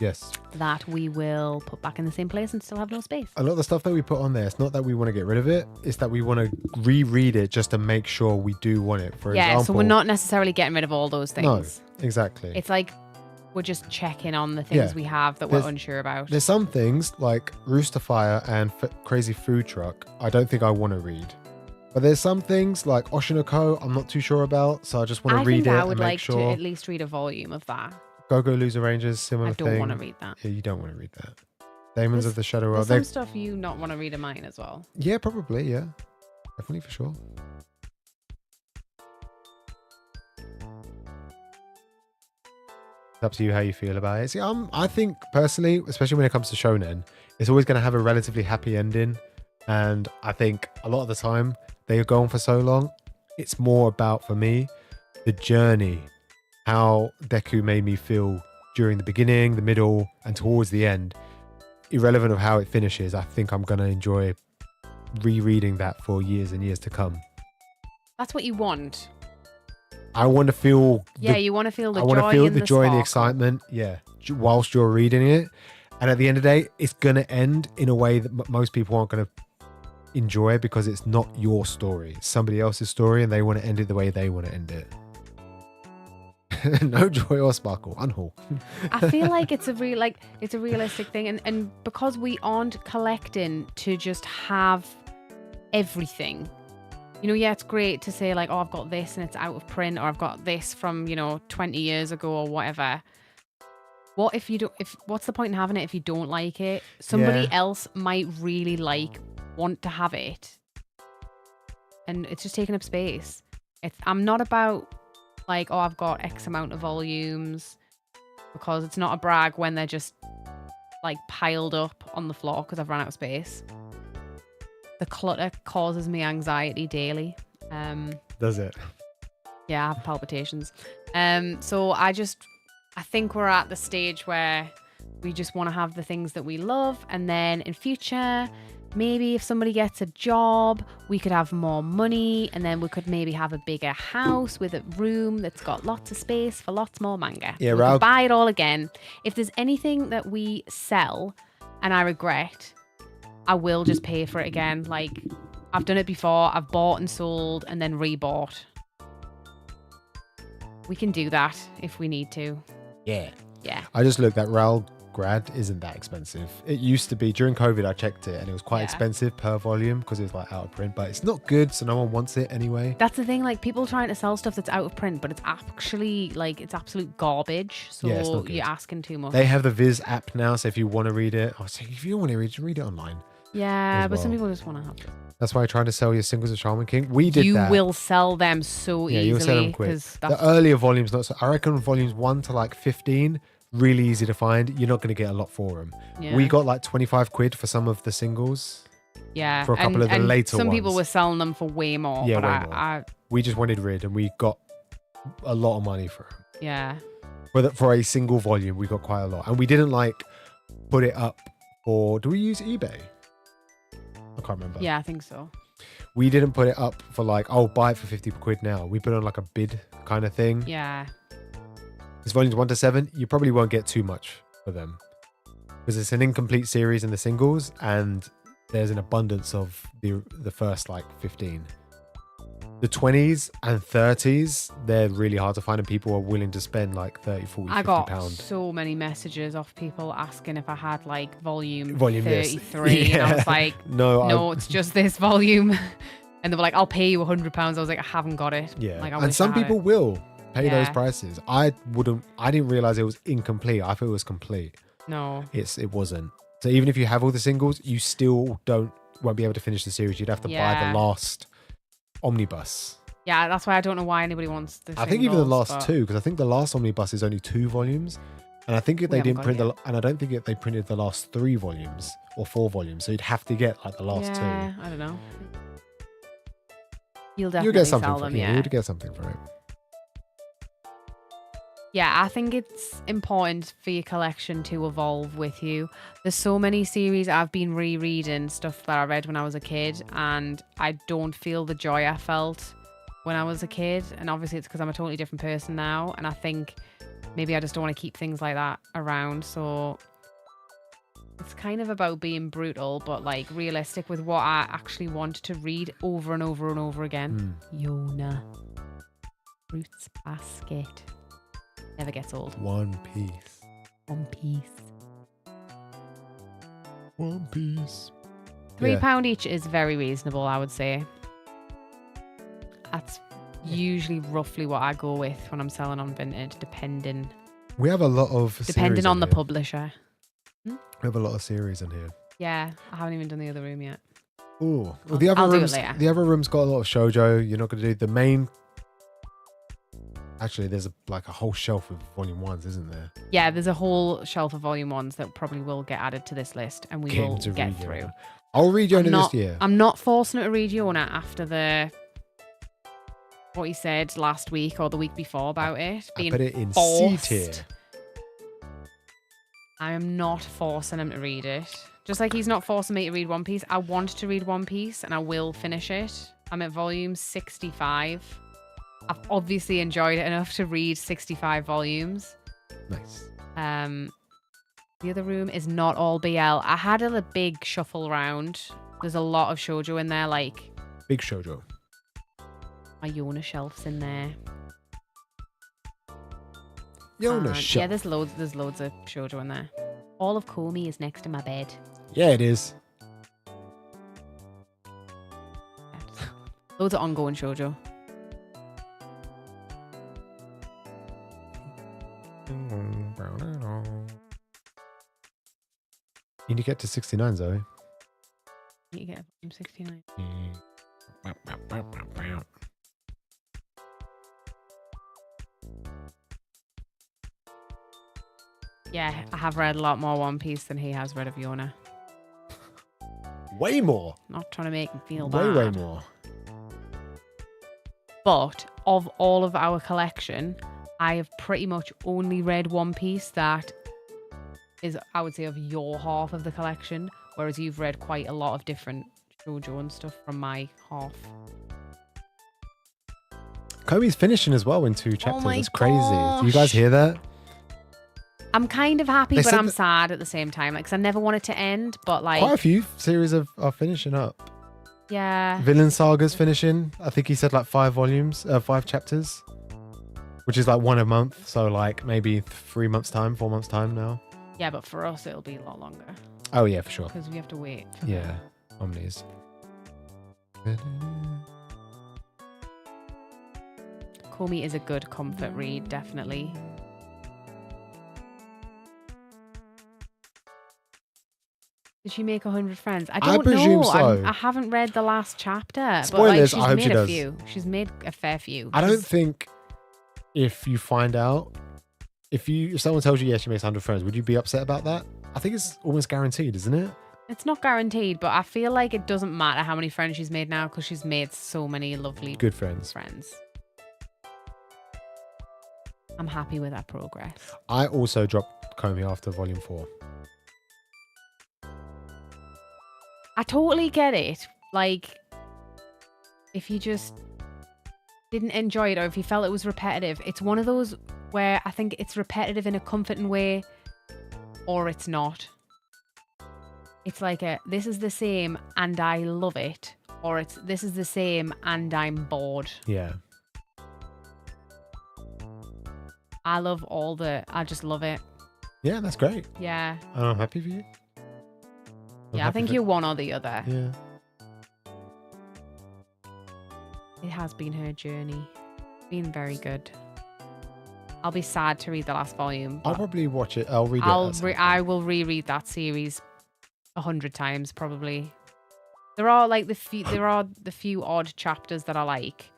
Yes. That we will put back in the same place and still have no space. A lot of the stuff that we put on there, it's not that we want to get rid of it, it's that we want to reread it just to make sure we do want it. For example, so we're not necessarily getting rid of all those things. No, exactly. It's like we're just checking on the things we have that we're unsure about. There's some things like Rooster Fire and Crazy Food Truck I don't think I want to read. But there's some things like Oshinoko I'm not too sure about, so I just want to read it I and would make like sure. to at least read a volume of that. Go Loser Rangers, similar I thing. don't want to read that. Yeah, you don't want to read that. Demons of the Shadow World. There's some stuff you not want to read of mine as well. Yeah, probably, yeah. Definitely, for sure. It's up to you how you feel about it. See, I think, personally, especially when it comes to shonen, it's always going to have a relatively happy ending. And I think a lot of the time, they go on for so long, it's more about, for me, the journey. How Deku made me feel during the beginning, the middle, and towards the end. Irrelevant of how it finishes, I think I'm going to enjoy rereading that for years and years to come. That's what you want. I want to feel... you want to feel the joy. I want to feel and the joy and the sparkle. excitement, whilst you're reading it. And at the end of the day, it's going to end in a way that most people aren't going to enjoy because it's not your story. It's somebody else's story and they want to end it the way they want to end it. No joy or sparkle. Unhaul. I feel like it's a realistic thing, and because we aren't collecting to just have everything. It's great to say like, oh, I've got this and it's out of print, or I've got this from 20 years ago or whatever. What if you don't? What's the point in having it if you don't like it? Somebody else might really want to have it, and it's just taking up space. I'm not about like, oh, I've got X amount of volumes, because it's not a brag when they're just like piled up on the floor because I've run out of space. The clutter causes me anxiety daily. Does it? Yeah, I have palpitations. So I think we're at the stage where we just want to have the things that we love, and then in future, maybe if somebody gets a job, we could have more money, and then we could maybe have a bigger house with a room that's got lots of space for lots more manga. Yeah, we could buy it all again. If there's anything that we sell and I regret, I will just pay for it again. Like, I've done it before. I've bought and sold and then rebought. We can do that if we need to. Yeah. Yeah. I just looked at Raoul Grad isn't that expensive. It used to be. During COVID, I checked it and it was quite expensive per volume because it was like out of print, but it's not good, so no one wants it anyway. That's the thing, like people trying to sell stuff that's out of print, but it's actually like it's absolute garbage. So it's not good. you're asking too much. They have the Viz app now, so if you want to read it, if you don't want to read it online. Yeah, but some people just want to have it. That's why I'm trying to sell your singles of Shaman King. We did that. You will sell them so easily. You'll sell them quick. The earlier volumes, not so. I reckon volumes 1 to like 15, really easy to find. You're not going to get a lot for them. Yeah. We got like 25 quid for some of the singles. Yeah. For a couple of the later ones. Some people were selling them for way more. Yeah, but way more. We just wanted rid and we got a lot of money for them. Yeah. For a single volume, we got quite a lot. And we didn't like put it up for, do we use eBay? I can't remember. Yeah, I think so. We didn't put it up for like, oh, buy it for 50 quid now. We put it on like a bid kind of thing. Yeah. It's volumes 1 to 7. You probably won't get too much for them because it's an incomplete series in the singles, and there's an abundance of the first like 15. The 20s and 30s, they're really hard to find, and people are willing to spend like 30, 40, I 50 got pounds. so many messages off people asking if I had like volume this. 33. And I was like, no, it's just this volume. And they were like, I'll pay you £100. I was like, I haven't got it. Yeah. Like, And some people will pay those Yeah. prices. I didn't realize it was incomplete. I thought it was complete. No. It wasn't. So even if you have all the singles, you still won't be able to finish the series. You'd have to buy Yeah. the last omnibus. Yeah, that's why I don't know why anybody wants the I think even the singles, last but- two, because I think the last omnibus is only 2 volumes, and I think if they haven't didn't got print it and I don't think they printed the last 3 volumes or 4 volumes. So you'd have to get like the last Yeah, I don't know. You'll You'll definitely get something sell for them, it. yeah. You'll get something for it. Yeah, I think it's important for your collection to evolve with you. There's so many series I've been rereading, stuff that I read when I was a kid, and I don't feel the joy I felt when I was a kid. And obviously it's because I'm a totally different person now, and I think maybe I just don't want to keep things like that around. So it's kind of about being brutal, but like realistic with what I actually want to read over and over and over again. Yona. Fruits Basket. Never gets old. One Piece. One Piece. One Piece. £3 each is very reasonable, I would say. That's usually roughly what I go with when I'm selling on vintage, depending We have a lot of series on in the here. publisher. We have a lot of series in here. Yeah, I haven't even done the other room yet. Oh, well, the other I'll do it rooms. later. The other room's got a lot of shoujo. You're not going to do the main. Actually, there's like a whole shelf of volume 1s, isn't there? Yeah, there's a whole shelf of volume 1s that probably will get added to this list, and we will to get read through. Yona. I'll read Yona this year. I'm not forcing her to read Yona after what he said last week or the week before about it I being put it in forced. C tier. I am not forcing him to read it. Just like he's not forcing me to read One Piece. I want to read One Piece and I will finish it. I'm at volume 65. I've obviously enjoyed it enough to read 65 volumes. Nice. The other room is not all BL. I had a big shuffle round. There's a lot of shoujo in there, like Big shoujo. my Yona shelf's in there. Yona And shelf. yeah, there's loads of shoujo in there. All of Komi is next to my bed. Yeah, it is. Loads of ongoing shoujo. You need to get to 69, Zoe. You get volume 69. Yeah, I have read a lot more One Piece than he has read of Yona. Way more. Not trying to make him feel Way, bad. way more. But of all of our collection, I have pretty much only read One Piece that is, I would say, of your half of the collection, whereas you've read quite a lot of different shoujo and stuff from my half. Kobe's finishing as well in 2 chapters. my That's crazy. Do you guys hear that? I'm kind of happy, They but said I'm that- sad at the same time. Like, 'cause I never want it to end, but like, Quite a few series are finishing up. yeah. Villain Saga's finishing. I think he said like 5 volumes, 5 chapters, which is like 1 a month. So like maybe 3 months time, 4 months time now. Yeah, but for us, it'll be a lot longer Oh yeah, for sure. because we have to wait. Yeah, Omnis. Komi is a good comfort read, definitely. Did she make 100 friends? I don't presume know. so. I haven't read the last chapter. Spoilers, but like, I hope she's she made a does. few. She's made a fair few. I don't She's- think if you find out, if someone tells you yes, she makes 100 friends, would you be upset about that? I think it's almost guaranteed, isn't it? It's not guaranteed, but I feel like it doesn't matter how many friends she's made now because she's made so many lovely Good friends. friends. I'm happy with that progress. I also dropped Comey after volume 4. I totally get it. Like, if you just didn't enjoy it or if you felt it was repetitive, it's one of those where I think it's repetitive in a comforting way or it's not. It's like this is the same and I love it, or this is the same and I'm bored. Yeah. I just love it. Yeah, that's great. Yeah. I'm happy for you. I think you're one or the other. Yeah. It has been her journey. Been very good. I'll be sad to read the last volume. I'll probably watch it. I'll read it. I will reread that series 100 times probably. There are like the few odd chapters that I like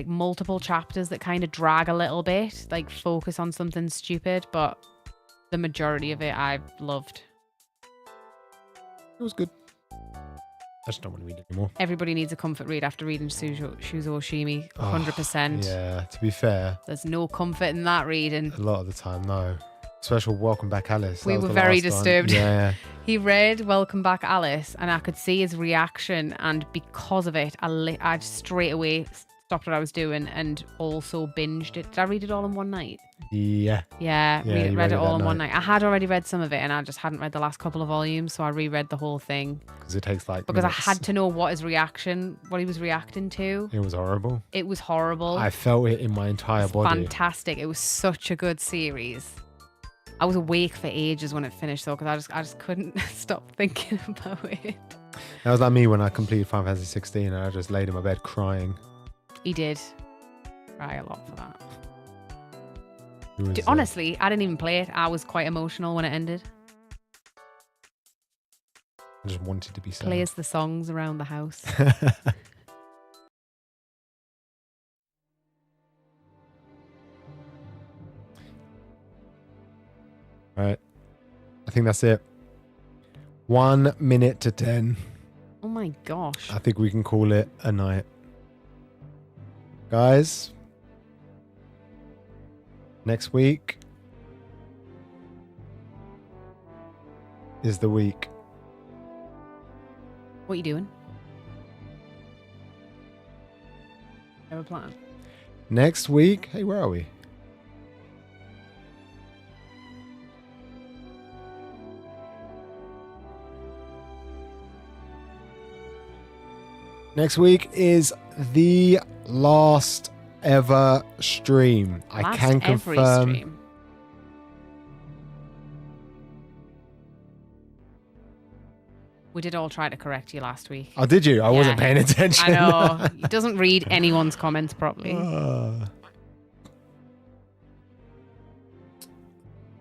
multiple chapters that kind of drag a little bit, like focus on something stupid, but the majority of it I've loved. It was good. I just don't want to read it anymore. Everybody needs a comfort read after reading Shuzo Oshimi. 100%. Yeah, to be fair, there's no comfort in that reading. A lot of the time, no. Special Welcome Back Alice. We were very disturbed. Yeah. He read Welcome Back Alice and I could see his reaction, and because of it, I just straight away stopped what I was doing and also binged it. Did I read it all in one night? Yeah. Yeah, read it all in one night. I had already read some of it and I just hadn't read the last couple of volumes, so I reread the whole thing. Because it takes because minutes. I had to know what he was reacting to. It was horrible. It was horrible. I felt it in my entire body. Fantastic. It was such a good series. I was awake for ages when it finished though, because I just couldn't stop thinking about it. That was like me when I completed Final Fantasy 16 and I just laid in my bed crying. He did cry a lot for that. Honestly, I didn't even play it. I was quite emotional when it ended. I just wanted to be sad. Plays the songs around the house. Right. I think that's it. 1 minute to 10. Oh my gosh. I think we can call it a night. Guys, next week is the week. What are you doing? Have a plan? Next week, hey, where are we? Next week is the last ever stream. I can confirm. Stream. We did all try to correct you last week. Oh, did you? I wasn't paying attention. I know. He doesn't read anyone's comments properly. I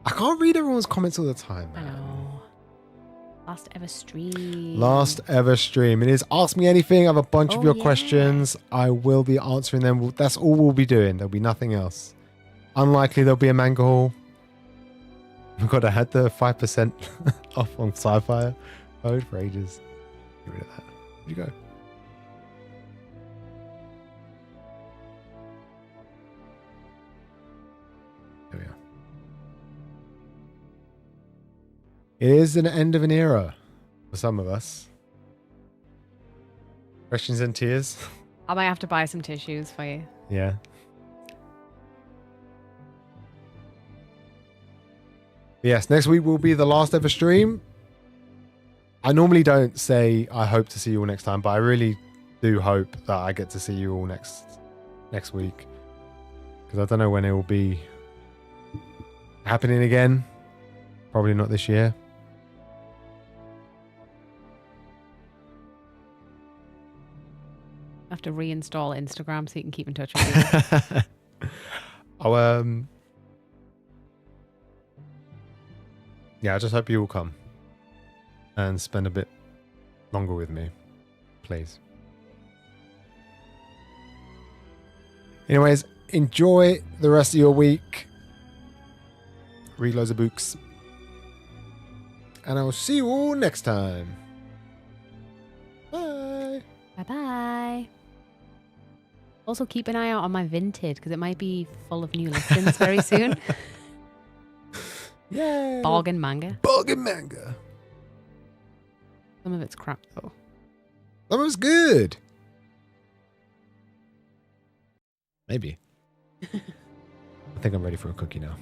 can't read everyone's comments all the time, man. I know. Last ever stream. Last ever stream. It is Ask Me Anything. I have a bunch of your questions. I will be answering them. That's all we'll be doing. There'll be nothing else. Unlikely there'll be a manga haul. Oh my god, I had the 5% off on sci-fi code for ages. Get rid of that. Where'd you go? There we are. It is an end of an era for some of us. Questions and tears. I might have to buy some tissues for you. Yeah. Yes, next week will be the last ever stream. I normally don't say I hope to see you all next time, but I really do hope that I get to see you all next week. Because I don't know when it will be happening again. Probably not this year. I have to reinstall Instagram so you can keep in touch with me. Yeah, I just hope you will come and spend a bit longer with me, please. Anyways, enjoy the rest of your week. Read loads of books. And I will see you all next time. Bye. Bye-bye. Also, keep an eye out on my Vinted because it might be full of new listings very soon. Yay. Bargain manga. Bargain manga. Some of it's crap though. That was good. Maybe. I think I'm ready for a cookie now.